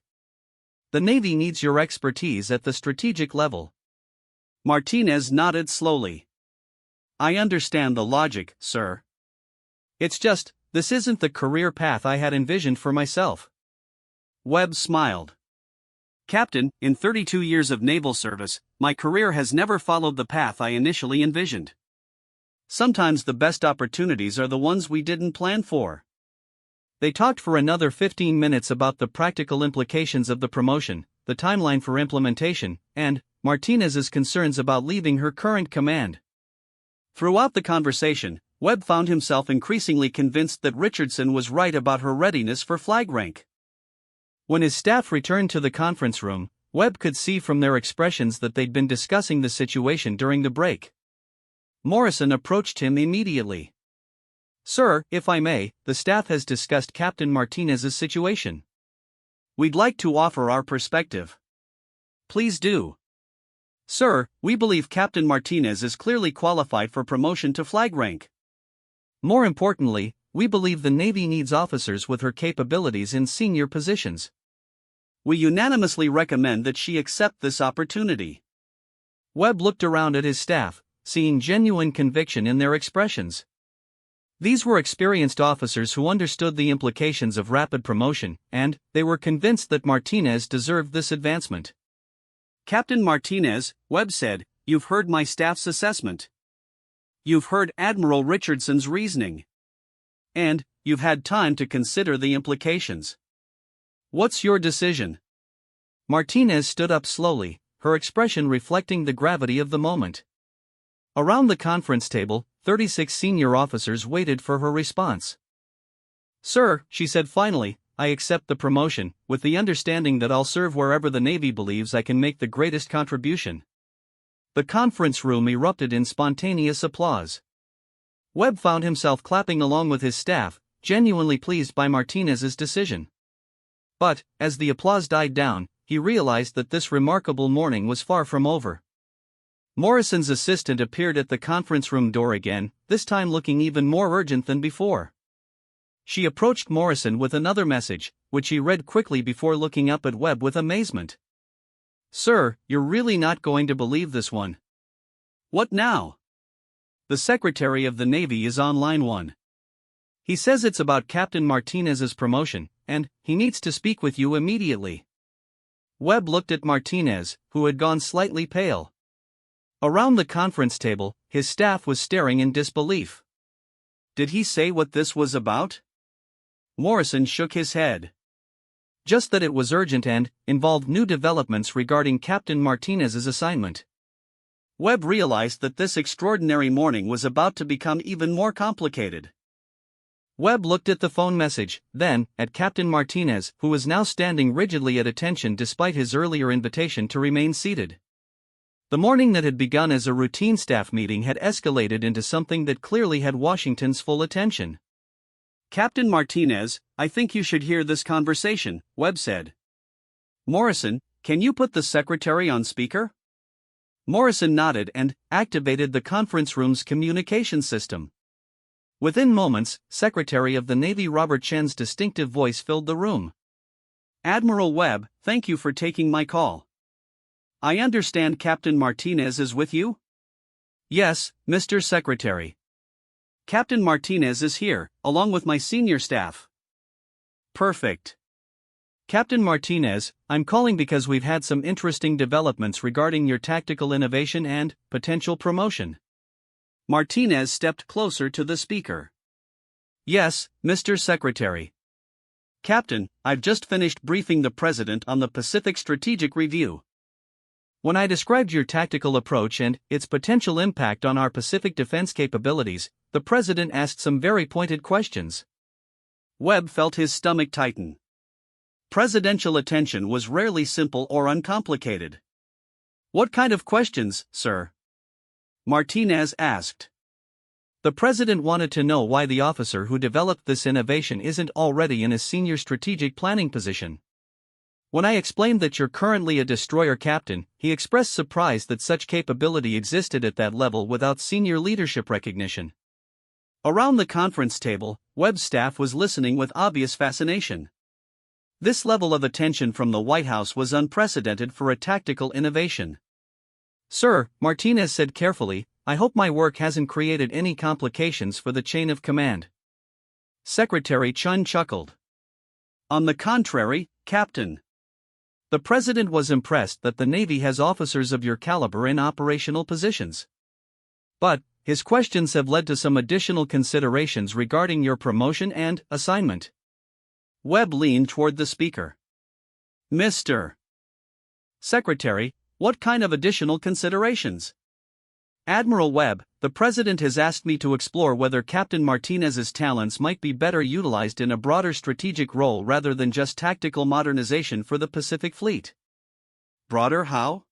The Navy needs your expertise at the strategic level. Martinez nodded slowly. I understand the logic, sir. It's just, this isn't the career path I had envisioned for myself. Webb smiled. Captain, in 32 years of naval service, my career has never followed the path I initially envisioned. Sometimes the best opportunities are the ones we didn't plan for. They talked for another 15 minutes about the practical implications of the promotion, the timeline for implementation, and Martinez's concerns about leaving her current command. Throughout the conversation, Webb found himself increasingly convinced that Richardson was right about her readiness for flag rank. When his staff returned to the conference room, Webb could see from their expressions that they'd been discussing the situation during the break. Morrison approached him immediately. Sir, if I may, the staff has discussed Captain Martinez's situation. We'd like to offer our perspective. Please do. Sir, we believe Captain Martinez is clearly qualified for promotion to flag rank. More importantly, we believe the Navy needs officers with her capabilities in senior positions. We unanimously recommend that she accept this opportunity. Webb looked around at his staff, seeing genuine conviction in their expressions. These were experienced officers who understood the implications of rapid promotion, and they were convinced that Martinez deserved this advancement. Captain Martinez, Webb said, you've heard my staff's assessment. You've heard Admiral Richardson's reasoning. And you've had time to consider the implications. What's your decision? Martinez stood up slowly, her expression reflecting the gravity of the moment. Around the conference table, 36 senior officers waited for her response. Sir, she said finally, I accept the promotion, with the understanding that I'll serve wherever the Navy believes I can make the greatest contribution. The conference room erupted in spontaneous applause. Webb found himself clapping along with his staff, genuinely pleased by Martinez's decision. But, as the applause died down, he realized that this remarkable morning was far from over. Morrison's assistant appeared at the conference room door again, this time looking even more urgent than before. She approached Morrison with another message, which he read quickly before looking up at Webb with amazement. Sir, you're really not going to believe this one. What now? The Secretary of the Navy is on line 1. He says it's about Captain Martinez's promotion, and he needs to speak with you immediately. Webb looked at Martinez, who had gone slightly pale. Around the conference table, his staff was staring in disbelief. Did he say what this was about? Morrison shook his head. Just that it was urgent and involved new developments regarding Captain Martinez's assignment. Webb realized that this extraordinary morning was about to become even more complicated. Webb looked at the phone message, then at Captain Martinez, who was now standing rigidly at attention despite his earlier invitation to remain seated. The morning that had begun as a routine staff meeting had escalated into something that clearly had Washington's full attention. Captain Martinez, I think you should hear this conversation, Webb said. Morrison, can you put the secretary on speaker? Morrison nodded and activated the conference room's communication system. Within moments, Secretary of the Navy Robert Chen's distinctive voice filled the room. Admiral Webb, thank you for taking my call. I understand Captain Martinez is with you? Yes, Mr. Secretary. Captain Martinez is here, along with my senior staff. Perfect. Captain Martinez, I'm calling because we've had some interesting developments regarding your tactical innovation and potential promotion. Martinez stepped closer to the speaker. Yes, Mr. Secretary. Captain, I've just finished briefing the President on the Pacific Strategic Review. When I described your tactical approach and its potential impact on our Pacific defense capabilities, the President asked some very pointed questions. Webb felt his stomach tighten. Presidential attention was rarely simple or uncomplicated. "What kind of questions, sir?" Martinez asked. The president wanted to know why the officer who developed this innovation isn't already in a senior strategic planning position. When I explained that you're currently a destroyer captain, he expressed surprise that such capability existed at that level without senior leadership recognition. Around the conference table, Webb's staff was listening with obvious fascination. This level of attention from the White House was unprecedented for a tactical innovation. "Sir," Martinez said carefully, "I hope my work hasn't created any complications for the chain of command." Secretary Chun chuckled. "On the contrary, Captain. The President was impressed that the Navy has officers of your caliber in operational positions. But his questions have led to some additional considerations regarding your promotion and assignment." Webb leaned toward the speaker. "Mr. Secretary, what kind of additional considerations?" "Admiral Webb, the President has asked me to explore whether Captain Martinez's talents might be better utilized in a broader strategic role rather than just tactical modernization for the Pacific Fleet." "Broader how?"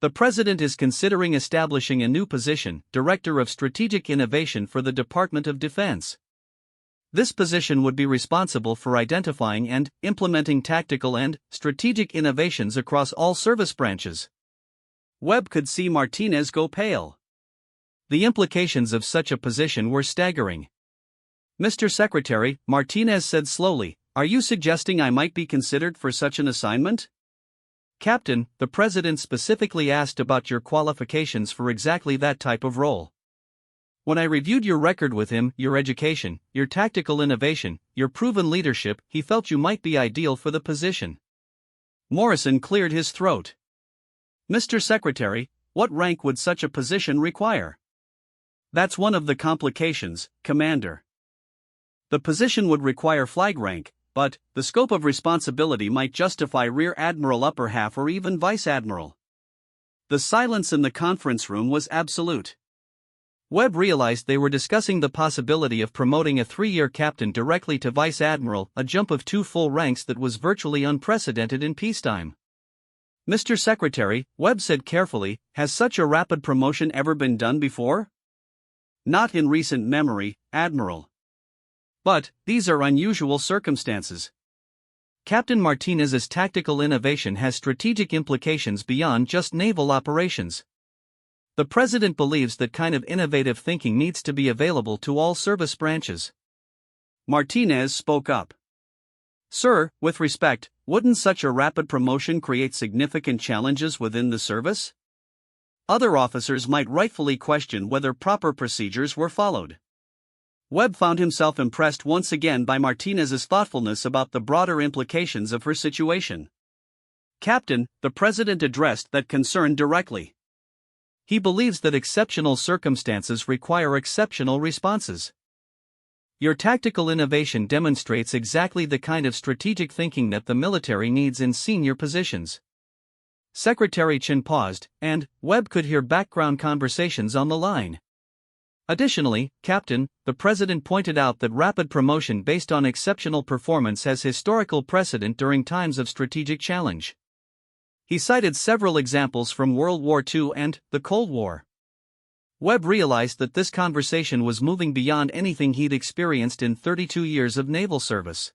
"The President is considering establishing a new position, Director of Strategic Innovation for the Department of Defense. This position would be responsible for identifying and implementing tactical and strategic innovations across all service branches." Webb could see Martinez go pale. The implications of such a position were staggering. "Mr. Secretary," Martinez said slowly, "are you suggesting I might be considered for such an assignment?" "Captain, the President specifically asked about your qualifications for exactly that type of role. When I reviewed your record with him, your education, your tactical innovation, your proven leadership, he felt you might be ideal for the position." Morrison cleared his throat. "Mr. Secretary, what rank would such a position require?" "That's one of the complications, Commander. The position would require flag rank, but the scope of responsibility might justify Rear Admiral upper half or even Vice Admiral." The silence in the conference room was absolute. Webb realized they were discussing the possibility of promoting a 3-year captain directly to Vice Admiral, a jump of 2 full ranks that was virtually unprecedented in peacetime. "Mr. Secretary," Webb said carefully, "has such a rapid promotion ever been done before?" "Not in recent memory, Admiral. But these are unusual circumstances. Captain Martinez's tactical innovation has strategic implications beyond just naval operations. The President believes that kind of innovative thinking needs to be available to all service branches." Martinez spoke up. "Sir, with respect, wouldn't such a rapid promotion create significant challenges within the service? Other officers might rightfully question whether proper procedures were followed." Webb found himself impressed once again by Martinez's thoughtfulness about the broader implications of her situation. "Captain," the President addressed that concern directly. "He believes that exceptional circumstances require exceptional responses. Your tactical innovation demonstrates exactly the kind of strategic thinking that the military needs in senior positions." Secretary Chin paused, and Webb could hear background conversations on the line. "Additionally, Captain, the President pointed out that rapid promotion based on exceptional performance has historical precedent during times of strategic challenge." He cited several examples from World War II and the Cold War. Webb realized that this conversation was moving beyond anything he'd experienced in 32 years of naval service.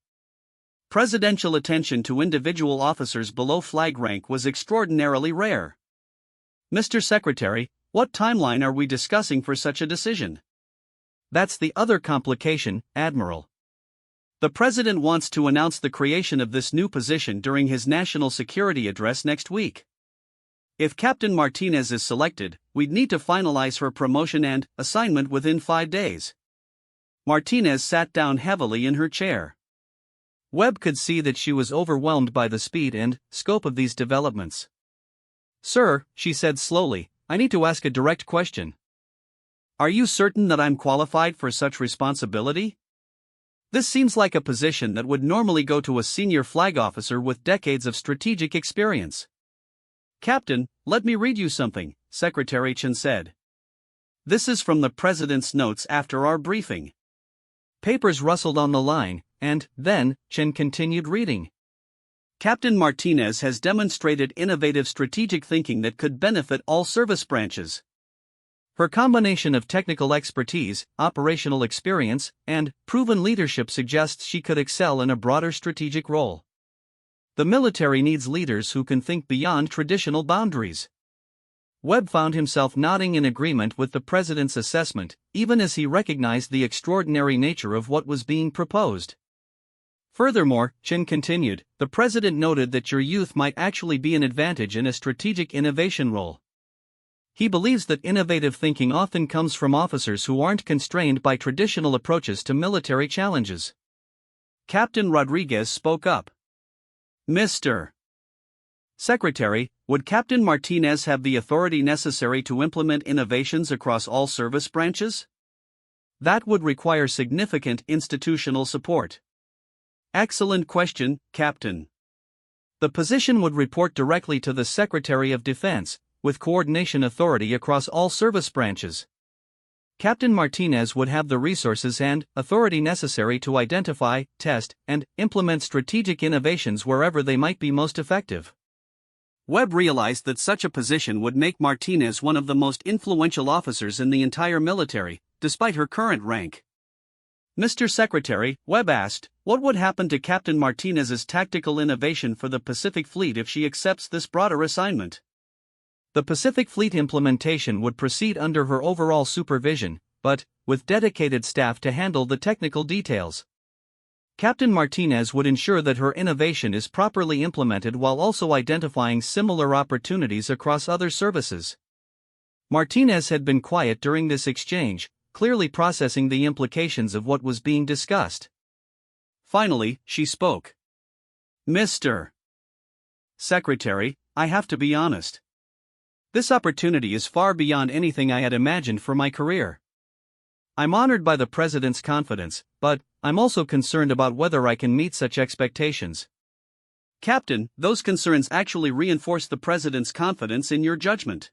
Presidential attention to individual officers below flag rank was extraordinarily rare. "Mr. Secretary, what timeline are we discussing for such a decision?" "That's the other complication, Admiral. The President wants to announce the creation of this new position during his national security address next week. If Captain Martinez is selected, we'd need to finalize her promotion and assignment within 5 days." Martinez sat down heavily in her chair. Webb could see that she was overwhelmed by the speed and scope of these developments. "Sir," she said slowly, "I need to ask a direct question. Are you certain that I'm qualified for such responsibility? This seems like a position that would normally go to a senior flag officer with decades of strategic experience." "Captain, let me read you something," Secretary Chin said. "This is from the President's notes after our briefing." Papers rustled on the line, and then Chin continued reading. Captain Martinez has demonstrated innovative strategic thinking that could benefit all service branches. Her combination of technical expertise, operational experience, and proven leadership suggests she could excel in a broader strategic role. The military needs leaders who can think beyond traditional boundaries. Webb found himself nodding in agreement with the president's assessment, even as he recognized the extraordinary nature of what was being proposed. Furthermore, Chin continued, the president noted that your youth might actually be an advantage in a strategic innovation role. He believes that innovative thinking often comes from officers who aren't constrained by traditional approaches to military challenges. Captain Rodriguez spoke up. Mr. Secretary, would Captain Martinez have the authority necessary to implement innovations across all service branches? That would require significant institutional support. Excellent question, Captain. The position would report directly to the Secretary of Defense, with coordination authority across all service branches. Captain Martinez would have the resources and authority necessary to identify, test, and implement strategic innovations wherever they might be most effective. Webb realized that such a position would make Martinez one of the most influential officers in the entire military, despite her current rank. Mr. Secretary, Webb asked, what would happen to Captain Martinez's tactical innovation for the Pacific Fleet if she accepts this broader assignment? The Pacific Fleet implementation would proceed under her overall supervision, but with dedicated staff to handle the technical details. Captain Martinez would ensure that her innovation is properly implemented while also identifying similar opportunities across other services. Martinez had been quiet during this exchange, clearly processing the implications of what was being discussed. Finally, she spoke. Mr. Secretary, I have to be honest. This opportunity is far beyond anything I had imagined for my career. I'm honored by the President's confidence, but I'm also concerned about whether I can meet such expectations. Captain, those concerns actually reinforce the President's confidence in your judgment.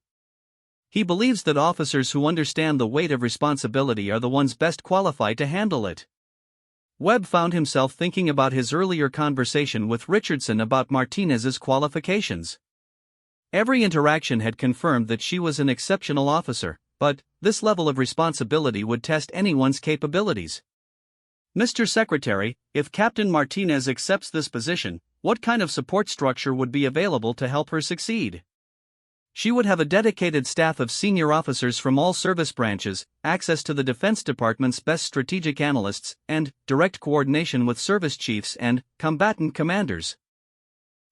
He believes that officers who understand the weight of responsibility are the ones best qualified to handle it. Webb found himself thinking about his earlier conversation with Richardson about Martinez's qualifications. Every interaction had confirmed that she was an exceptional officer, but this level of responsibility would test anyone's capabilities. Mr. Secretary, if Captain Martinez accepts this position, what kind of support structure would be available to help her succeed? She would have a dedicated staff of senior officers from all service branches, access to the Defense Department's best strategic analysts, and direct coordination with service chiefs and combatant commanders.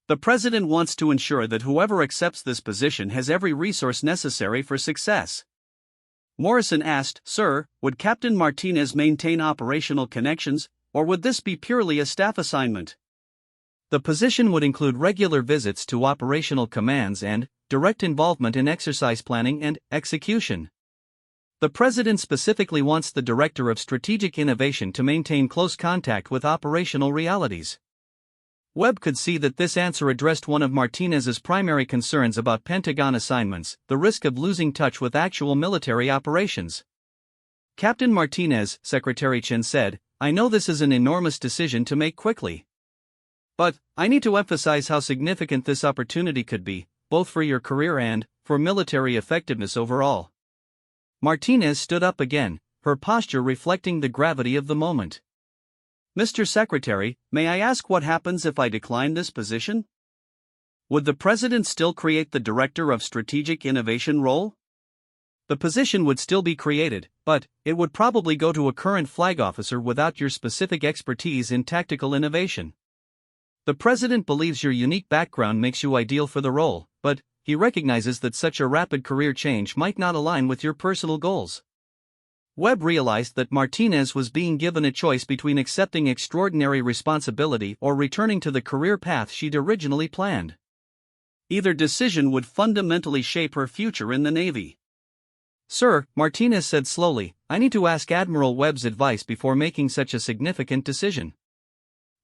The President wants to ensure that whoever accepts this position has every resource necessary for success. Morrison asked, Sir, would Captain Martinez maintain operational connections, or would this be purely a staff assignment? The position would include regular visits to operational commands and direct involvement in exercise planning and execution. The President specifically wants the Director of Strategic Innovation to maintain close contact with operational realities. Webb could see that this answer addressed one of Martinez's primary concerns about Pentagon assignments, the risk of losing touch with actual military operations. Captain Martinez, Secretary Chin said, I know this is an enormous decision to make quickly. But I need to emphasize how significant this opportunity could be, both for your career and for military effectiveness overall. Martinez stood up again, her posture reflecting the gravity of the moment. Mr. Secretary, may I ask what happens if I decline this position? Would the President still create the Director of Strategic Innovation role? The position would still be created, but it would probably go to a current flag officer without your specific expertise in tactical innovation. The President believes your unique background makes you ideal for the role, but he recognizes that such a rapid career change might not align with your personal goals. Webb realized that Martinez was being given a choice between accepting extraordinary responsibility or returning to the career path she'd originally planned. Either decision would fundamentally shape her future in the Navy. Sir, Martinez said slowly, I need to ask Admiral Webb's advice before making such a significant decision.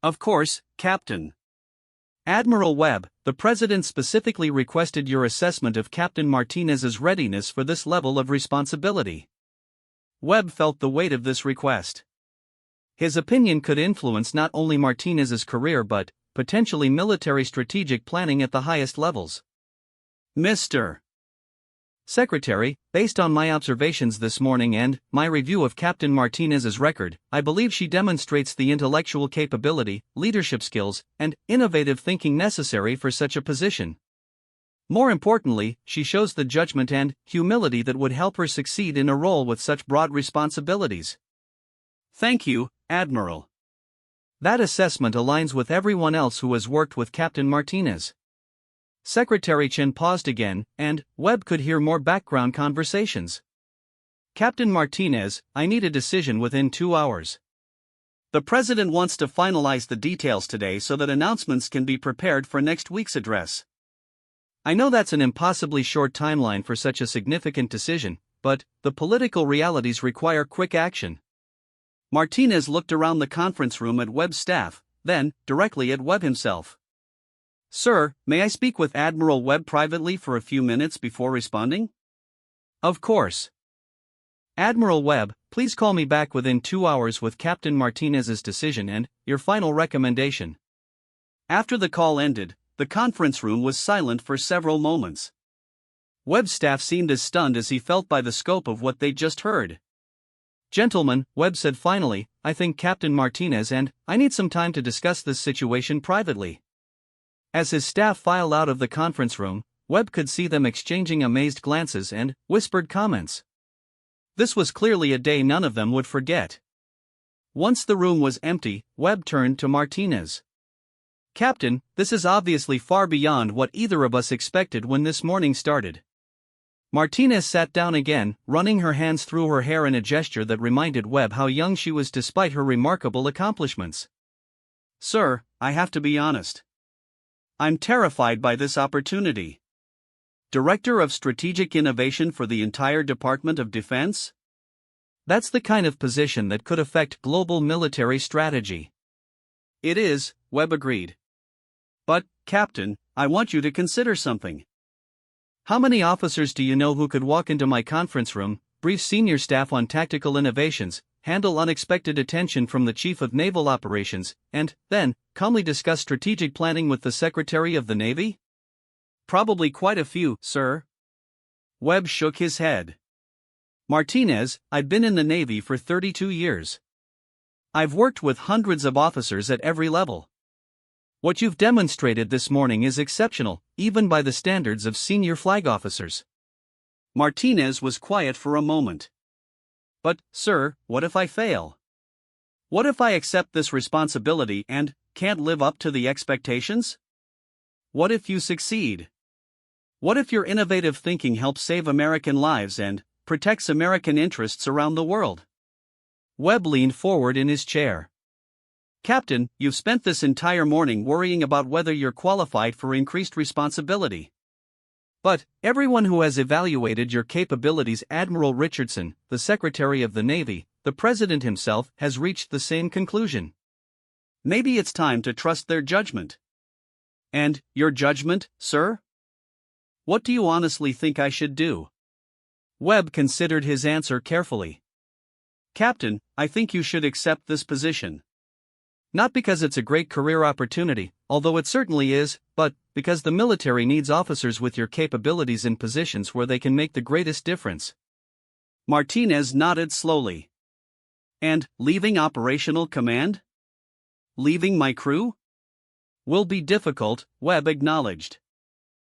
Of course, Captain. Admiral Webb, the President specifically requested your assessment of Captain Martinez's readiness for this level of responsibility. Webb felt the weight of this request. His opinion could influence not only Martinez's career but potentially military strategic planning at the highest levels. Mr. Secretary, based on my observations this morning and my review of Captain Martinez's record, I believe she demonstrates the intellectual capability, leadership skills, and innovative thinking necessary for such a position. More importantly, she shows the judgment and humility that would help her succeed in a role with such broad responsibilities. Thank you, Admiral. That assessment aligns with everyone else who has worked with Captain Martinez. Secretary Chen paused again, and Webb could hear more background conversations. Captain Martinez, I need a decision within 2 hours. The President wants to finalize the details today so that announcements can be prepared for next week's address. I know that's an impossibly short timeline for such a significant decision, but the political realities require quick action. Martinez looked around the conference room at Webb's staff, then directly at Webb himself. Sir, may I speak with Admiral Webb privately for a few minutes before responding? Of course. Admiral Webb, please call me back within 2 hours with Captain Martinez's decision and your final recommendation. After the call ended, the conference room was silent for several moments. Webb's staff seemed as stunned as he felt by the scope of what they'd just heard. Gentlemen, Webb said finally, I think Captain Martinez and I need some time to discuss this situation privately. As his staff filed out of the conference room, Webb could see them exchanging amazed glances and whispered comments. This was clearly a day none of them would forget. Once the room was empty, Webb turned to Martinez. Captain, this is obviously far beyond what either of us expected when this morning started. Martinez sat down again, running her hands through her hair in a gesture that reminded Webb how young she was despite her remarkable accomplishments. Sir, I have to be honest. I'm terrified by this opportunity. Director of Strategic Innovation for the entire Department of Defense? That's the kind of position that could affect global military strategy. It is, Webb agreed. But, Captain, I want you to consider something. How many officers do you know who could walk into my conference room, brief senior staff on tactical innovations, handle unexpected attention from the Chief of Naval Operations, and, then, calmly discuss strategic planning with the Secretary of the Navy? Probably quite a few, sir. Webb shook his head. Martinez, I've been in the Navy for 32 years. I've worked with hundreds of officers at every level. What you've demonstrated this morning is exceptional, even by the standards of senior flag officers. Martinez was quiet for a moment. But, sir, what if I fail? What if I accept this responsibility and can't live up to the expectations? What if you succeed? What if your innovative thinking helps save American lives and protects American interests around the world? Webb leaned forward in his chair. Captain, you've spent this entire morning worrying about whether you're qualified for increased responsibility. But everyone who has evaluated your capabilities, Admiral Richardson, the Secretary of the Navy, the President himself, has reached the same conclusion. Maybe it's time to trust their judgment. And your judgment, sir? What do you honestly think I should do? Webb considered his answer carefully. Captain, I think you should accept this position. Not because it's a great career opportunity, although it certainly is, but because the military needs officers with your capabilities in positions where they can make the greatest difference. Martinez nodded slowly. And leaving operational command? Leaving my crew? Will be difficult, Webb acknowledged.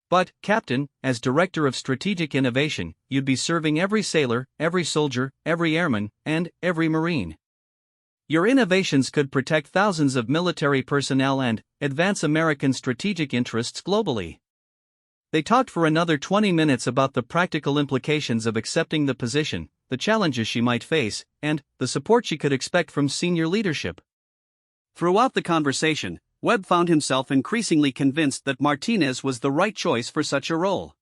But, Captain, as Director of Strategic Innovation, you'd be serving every sailor, every soldier, every airman, and every Marine. Your innovations could protect thousands of military personnel and advance American strategic interests globally. They talked for another 20 minutes about the practical implications of accepting the position, the challenges she might face, and the support she could expect from senior leadership. Throughout the conversation, Webb found himself increasingly convinced that Martinez was the right choice for such a role.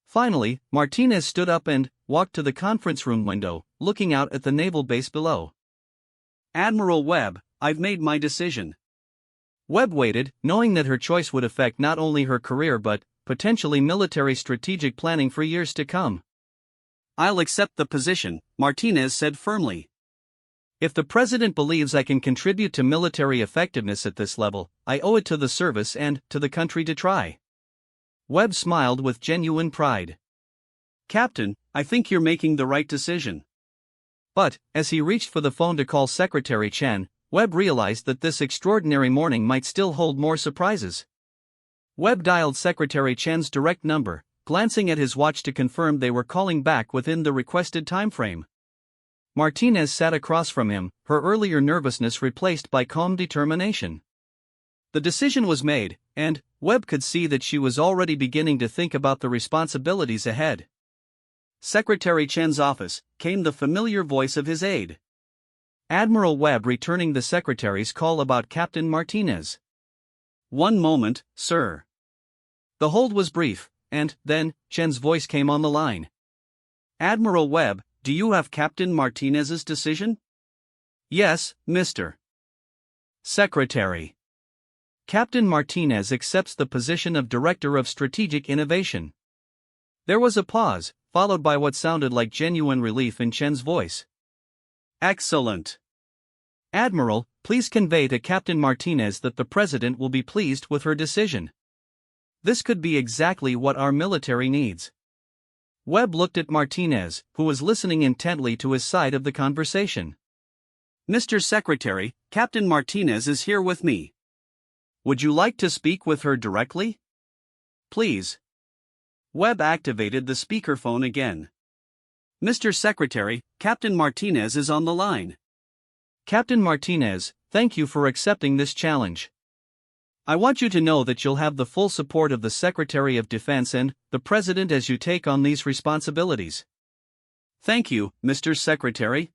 Finally, Martinez stood up and walked to the conference room window, looking out at the naval base below. Admiral Webb, I've made my decision. Webb waited, knowing that her choice would affect not only her career but potentially military strategic planning for years to come. I'll accept the position, Martinez said firmly. If the president believes I can contribute to military effectiveness at this level, I owe it to the service and to the country to try. Webb smiled with genuine pride. Captain, I think you're making the right decision. But, as he reached for the phone to call Secretary Chen, Webb realized that this extraordinary morning might still hold more surprises. Webb dialed Secretary Chen's direct number, glancing at his watch to confirm they were calling back within the requested time frame. Martinez sat across from him, her earlier nervousness replaced by calm determination. The decision was made, and Webb could see that she was already beginning to think about the responsibilities ahead. Secretary Chen's office came the familiar voice of his aide. Admiral Webb returning the secretary's call about Captain Martinez. "One moment, sir." The hold was brief, and then Chen's voice came on the line. "Admiral Webb, do you have Captain Martinez's decision?" "Yes, Mr. Secretary. Captain Martinez accepts the position of Director of Strategic Innovation." There was a pause, followed by what sounded like genuine relief in Chen's voice. "Excellent. Admiral, please convey to Captain Martinez that the President will be pleased with her decision. This could be exactly what our military needs." Webb looked at Martinez, who was listening intently to his side of the conversation. "Mr. Secretary, Captain Martinez is here with me. Would you like to speak with her directly? Please." Webb activated the speakerphone again. "Mr. Secretary, Captain Martinez is on the line." "Captain Martinez, thank you for accepting this challenge. I want you to know that you'll have the full support of the Secretary of Defense and the President as you take on these responsibilities." "Thank you, Mr. Secretary.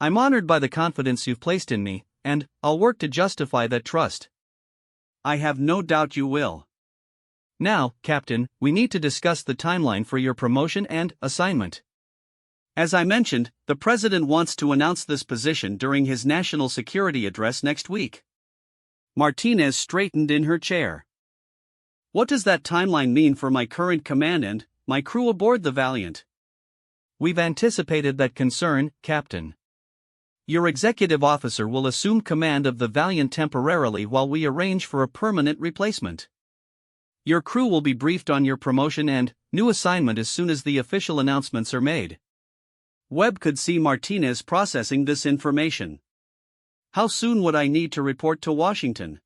I'm honored by the confidence you've placed in me, and I'll work to justify that trust." "I have no doubt you will." "Now, Captain, we need to discuss the timeline for your promotion and assignment. As I mentioned, the President wants to announce this position during his national security address next week." Martinez straightened in her chair. "What does that timeline mean for my current command and my crew aboard the Valiant?" "We've anticipated that concern, Captain. Your executive officer will assume command of the Valiant temporarily while we arrange for a permanent replacement. Your crew will be briefed on your promotion and new assignment as soon as the official announcements are made." Webb could see Martinez processing this information. "How soon would I need to report to Washington?"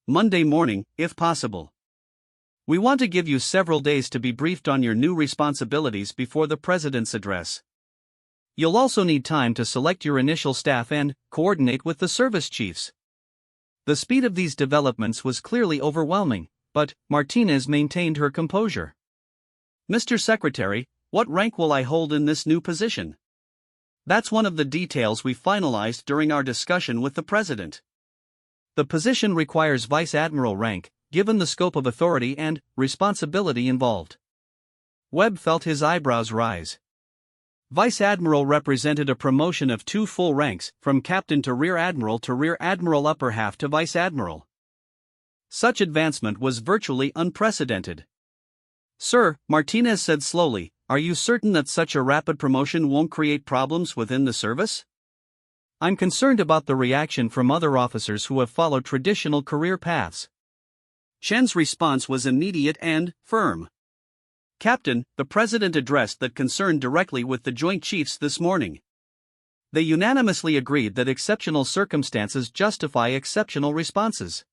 "Monday morning, if possible. We want to give you several days to be briefed on your new responsibilities before the President's address. You'll also need time to select your initial staff and coordinate with the service chiefs." The speed of these developments was clearly overwhelming, but Martinez maintained her composure. "Mr. Secretary, what rank will I hold in this new position?" "That's one of the details we finalized during our discussion with the President. The position requires Vice Admiral rank, given the scope of authority and responsibility involved." Webb felt his eyebrows rise. Vice Admiral represented a promotion of 2 full ranks, from Captain to Rear Admiral upper half to Vice Admiral. Such advancement was virtually unprecedented. "Sir," Martinez said slowly, "are you certain that such a rapid promotion won't create problems within the service?" "I'm concerned about the reaction from other officers who have followed traditional career paths." Chen's response was immediate and firm. "Captain, the President addressed that concern directly with the Joint Chiefs this morning. They unanimously agreed that exceptional circumstances justify exceptional responses.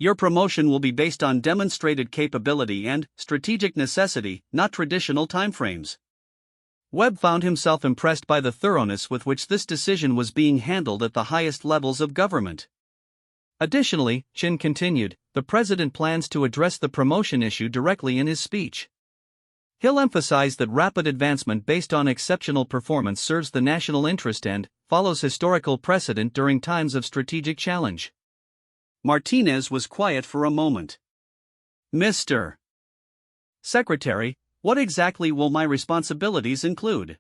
Your promotion will be based on demonstrated capability and strategic necessity, not traditional timeframes." Webb found himself impressed by the thoroughness with which this decision was being handled at the highest levels of government. Additionally, Chen continued, the President plans to address the promotion issue directly in his speech. He'll emphasize that rapid advancement based on exceptional performance serves the national interest and follows historical precedent during times of strategic challenge. Martinez was quiet for a moment. "Mr. Secretary, what exactly will my responsibilities include?"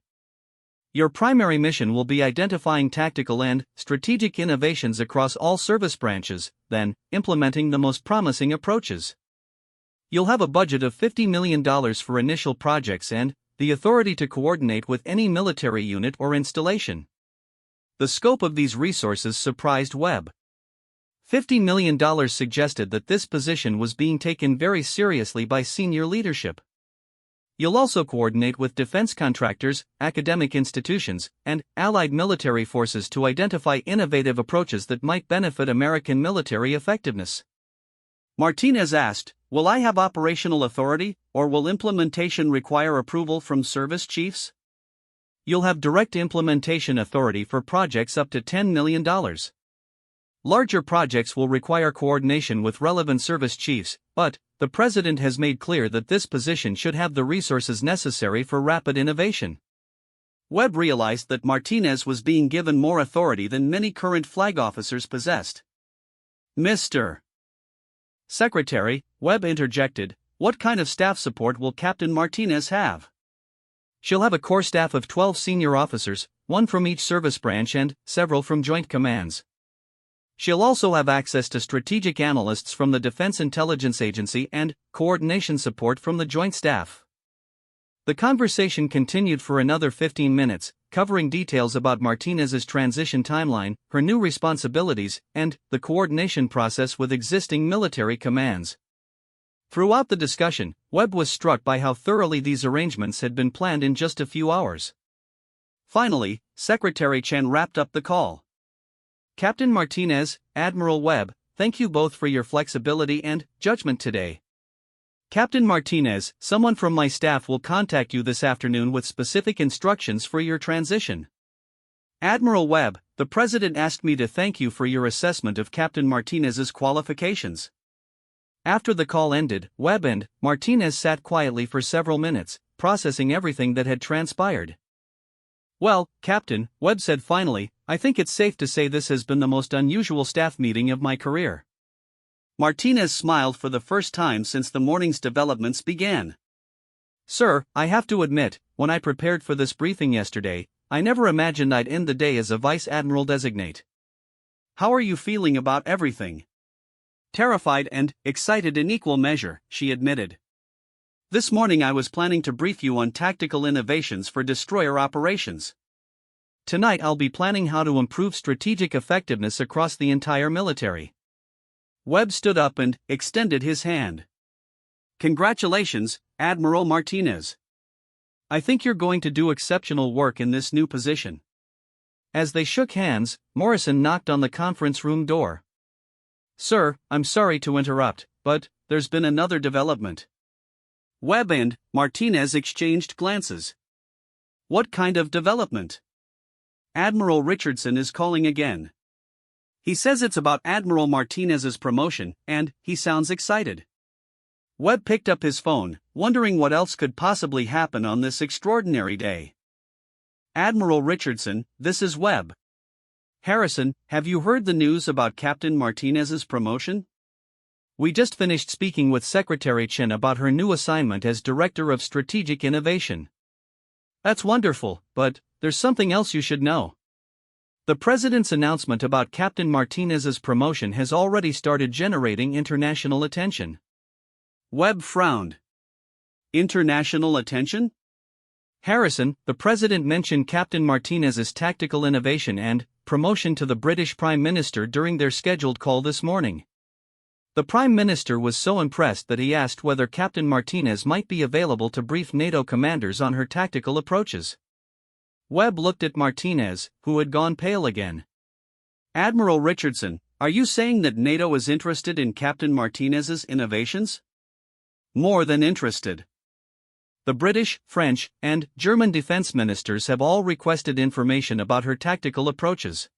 "Your primary mission will be identifying tactical and strategic innovations across all service branches, then implementing the most promising approaches. You'll have a budget of $50 million for initial projects and the authority to coordinate with any military unit or installation. The scope of these resources surprised Webb. $50 million suggested that this position was being taken very seriously by senior leadership. You'll also coordinate with defense contractors, academic institutions, and allied military forces to identify innovative approaches that might benefit American military effectiveness. Martinez asked, "Will I have operational authority, or will implementation require approval from service chiefs?" You'll have direct implementation authority for projects up to $10 million. Larger projects will require coordination with relevant service chiefs, but the President has made clear that this position should have the resources necessary for rapid innovation. Webb realized that Martinez was being given more authority than many current flag officers possessed. Mr. Secretary, Webb interjected, "What kind of staff support will Captain Martinez have?" "She'll have a core staff of 12 senior officers, one from each service branch and several from joint commands. She'll also have access to strategic analysts from the Defense Intelligence Agency and coordination support from the Joint Staff." The conversation continued for another 15 minutes, covering details about Martinez's transition timeline, her new responsibilities, and the coordination process with existing military commands. Throughout the discussion, Webb was struck by how thoroughly these arrangements had been planned in just a few hours. Finally, Secretary Chen wrapped up the call. "Captain Martinez, Admiral Webb, thank you both for your flexibility and judgment today. Captain Martinez, someone from my staff will contact you this afternoon with specific instructions for your transition. Admiral Webb, the President asked me to thank you for your assessment of Captain Martinez's qualifications." After the call ended, Webb and Martinez sat quietly for several minutes, processing everything that had transpired. "Well, Captain," Webb said finally, "I think it's safe to say this has been the most unusual staff meeting of my career." Martinez smiled for the first time since the morning's developments began. "Sir, I have to admit, when I prepared for this briefing yesterday, I never imagined I'd end the day as a Vice Admiral designate. How are you feeling about everything?" "Terrified and excited in equal measure," she admitted. "This morning I was planning to brief you on tactical innovations for destroyer operations. Tonight I'll be planning how to improve strategic effectiveness across the entire military." Webb stood up and extended his hand. "Congratulations, Admiral Martinez. I think you're going to do exceptional work in this new position." As they shook hands, Morrison knocked on the conference room door. "Sir, I'm sorry to interrupt, but there's been another development." Webb and Martinez exchanged glances. "What kind of development?" "Admiral Richardson is calling again. He says it's about Admiral Martinez's promotion, and he sounds excited." Webb picked up his phone, wondering what else could possibly happen on this extraordinary day. "Admiral Richardson, this is Webb. Harrison, have you heard the news about Captain Martinez's promotion? We just finished speaking with Secretary Chen about her new assignment as Director of Strategic Innovation." "That's wonderful, but there's something else you should know. The President's announcement about Captain Martinez's promotion has already started generating international attention." Webb frowned. "International attention?" "Harrison, the President mentioned Captain Martinez's tactical innovation and promotion to the British Prime Minister during their scheduled call this morning. The Prime Minister was so impressed that he asked whether Captain Martinez might be available to brief NATO commanders on her tactical approaches." Webb looked at Martinez, who had gone pale again. "Admiral Richardson, are you saying that NATO is interested in Captain Martinez's innovations?" "More than interested. The British, French, and German defense ministers have all requested information about her tactical approaches.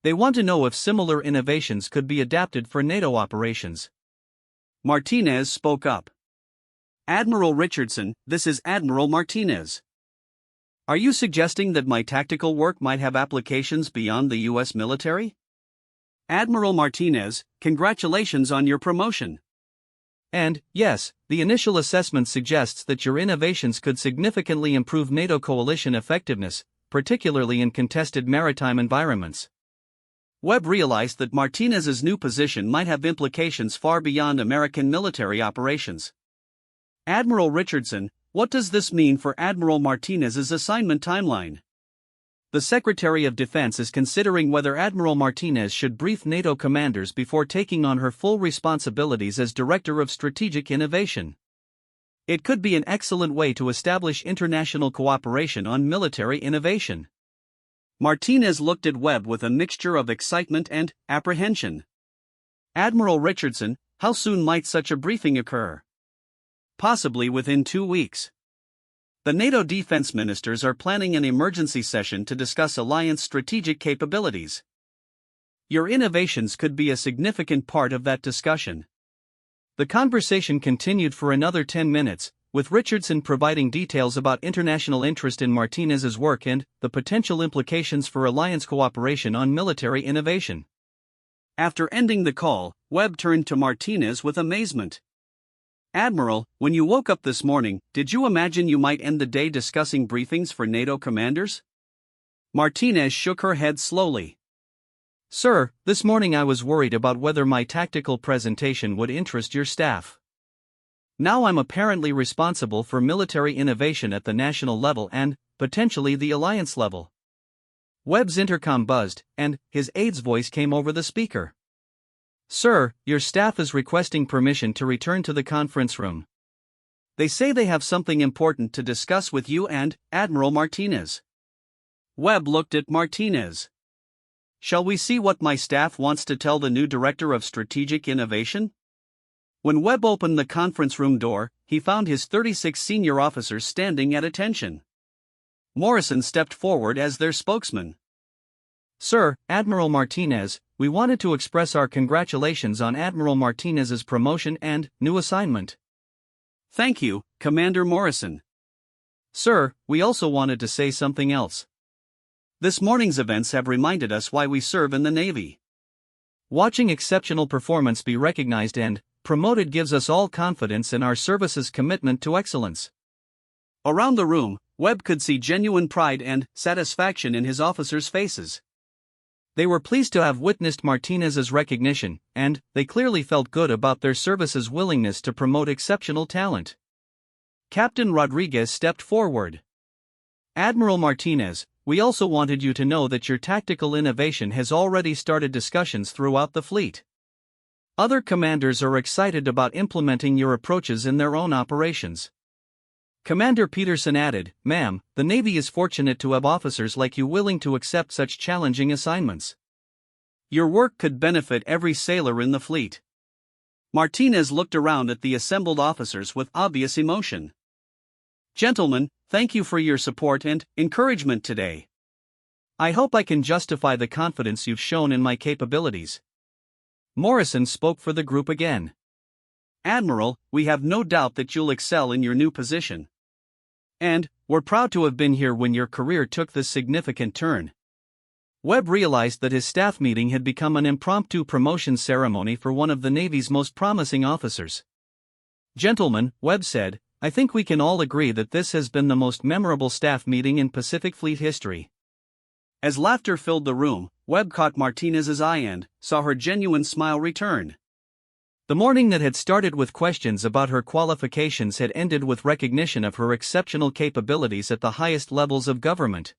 They want to know if similar innovations could be adapted for NATO operations." Martinez spoke up. "Admiral Richardson, this is Admiral Martinez. Are you suggesting that my tactical work might have applications beyond the U.S. military?" "Admiral Martinez, congratulations on your promotion. And, yes, the initial assessment suggests that your innovations could significantly improve NATO coalition effectiveness, particularly in contested maritime environments." Webb realized that Martinez's new position might have implications far beyond American military operations. "Admiral Richardson, what does this mean for Admiral Martinez's assignment timeline?" The Secretary of Defense is considering whether Admiral Martinez should brief NATO commanders before taking on her full responsibilities as Director of Strategic Innovation. It could be an excellent way to establish international cooperation on military innovation. Martinez looked at Webb with a mixture of excitement and apprehension. Admiral Richardson, how soon might such a briefing occur? Possibly within 2 weeks. The NATO defense ministers are planning an emergency session to discuss alliance strategic capabilities. Your innovations could be a significant part of that discussion. The conversation continued for another 10 minutes, with Richardson providing details about international interest in Martinez's work and the potential implications for alliance cooperation on military innovation. After ending the call, Webb turned to Martinez with amazement. Admiral, when you woke up this morning, did you imagine you might end the day discussing briefings for NATO commanders? Martinez shook her head slowly. Sir, this morning I was worried about whether my tactical presentation would interest your staff. Now I'm apparently responsible for military innovation at the national level and, potentially, the alliance level. Webb's intercom buzzed, and his aide's voice came over the speaker. Sir, your staff is requesting permission to return to the conference room. They say they have something important to discuss with you and Admiral Martinez. Webb looked at Martinez. Shall we see what my staff wants to tell the new Director of Strategic Innovation? When Webb opened the conference room door, he found his 36 senior officers standing at attention. Morrison stepped forward as their spokesman. Sir, Admiral Martinez, we wanted to express our congratulations on Admiral Martinez's promotion and new assignment. Thank you, Commander Morrison. Sir, we also wanted to say something else. This morning's events have reminded us why we serve in the Navy. Watching exceptional performance be recognized and promoted gives us all confidence in our service's commitment to excellence. Around the room, Webb could see genuine pride and satisfaction in his officers' faces. They were pleased to have witnessed Martinez's recognition, and they clearly felt good about their service's willingness to promote exceptional talent. Captain Rodriguez stepped forward. Admiral Martinez, we also wanted you to know that your tactical innovation has already started discussions throughout the fleet. Other commanders are excited about implementing your approaches in their own operations. Commander Peterson added, Ma'am, the Navy is fortunate to have officers like you willing to accept such challenging assignments. Your work could benefit every sailor in the fleet. Martinez looked around at the assembled officers with obvious emotion. Gentlemen, thank you for your support and encouragement today. I hope I can justify the confidence you've shown in my capabilities. Morrison spoke for the group again. Admiral, we have no doubt that you'll excel in your new position. And we're proud to have been here when your career took this significant turn. Webb realized that his staff meeting had become an impromptu promotion ceremony for one of the Navy's most promising officers. Gentlemen, Webb said, I think we can all agree that this has been the most memorable staff meeting in Pacific Fleet history. As laughter filled the room, Webb caught Martinez's eye and saw her genuine smile return. The morning that had started with questions about her qualifications had ended with recognition of her exceptional capabilities at the highest levels of government.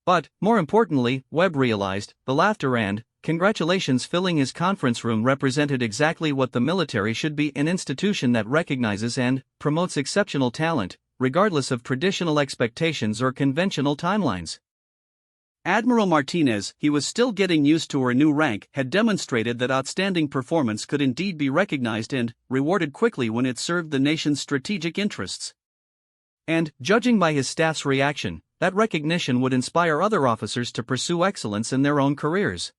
But, more importantly, Webb realized, the laughter and congratulations filling his conference room represented exactly what the military should be, an institution that recognizes and promotes exceptional talent, regardless of traditional expectations or conventional timelines. Admiral Martinez, he was still getting used to her new rank, had demonstrated that outstanding performance could indeed be recognized and rewarded quickly when it served the nation's strategic interests. And, judging by his staff's reaction, that recognition would inspire other officers to pursue excellence in their own careers.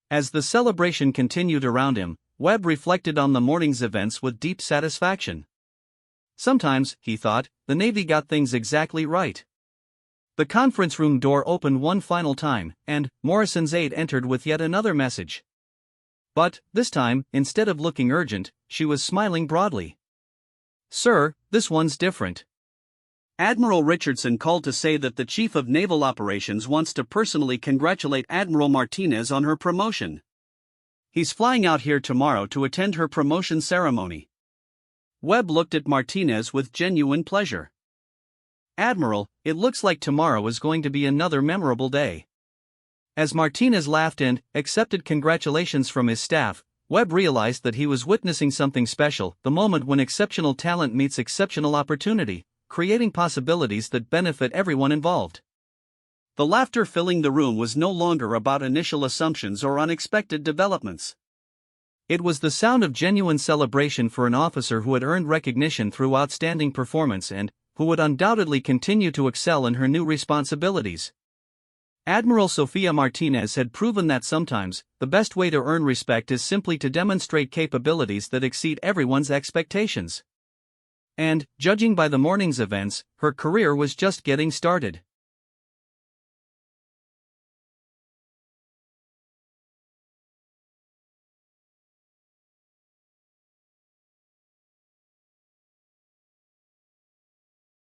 As the celebration continued around him, Webb reflected on the morning's events with deep satisfaction. Sometimes, he thought, the Navy got things exactly right. The conference room door opened one final time, and Morrison's aide entered with yet another message. But, this time, instead of looking urgent, she was smiling broadly. Sir, this one's different. Admiral Richardson called to say that the Chief of Naval Operations wants to personally congratulate Admiral Martinez on her promotion. He's flying out here tomorrow to attend her promotion ceremony. Webb looked at Martinez with genuine pleasure. "Admiral, it looks like tomorrow is going to be another memorable day." As Martinez laughed and accepted congratulations from his staff, Webb realized that he was witnessing something special, the moment when exceptional talent meets exceptional opportunity, creating possibilities that benefit everyone involved. The laughter filling the room was no longer about initial assumptions or unexpected developments. It was the sound of genuine celebration for an officer who had earned recognition through outstanding performance and who would undoubtedly continue to excel in her new responsibilities. Admiral Sofia Martinez had proven that sometimes, the best way to earn respect is simply to demonstrate capabilities that exceed everyone's expectations. And, judging by the morning's events, her career was just getting started.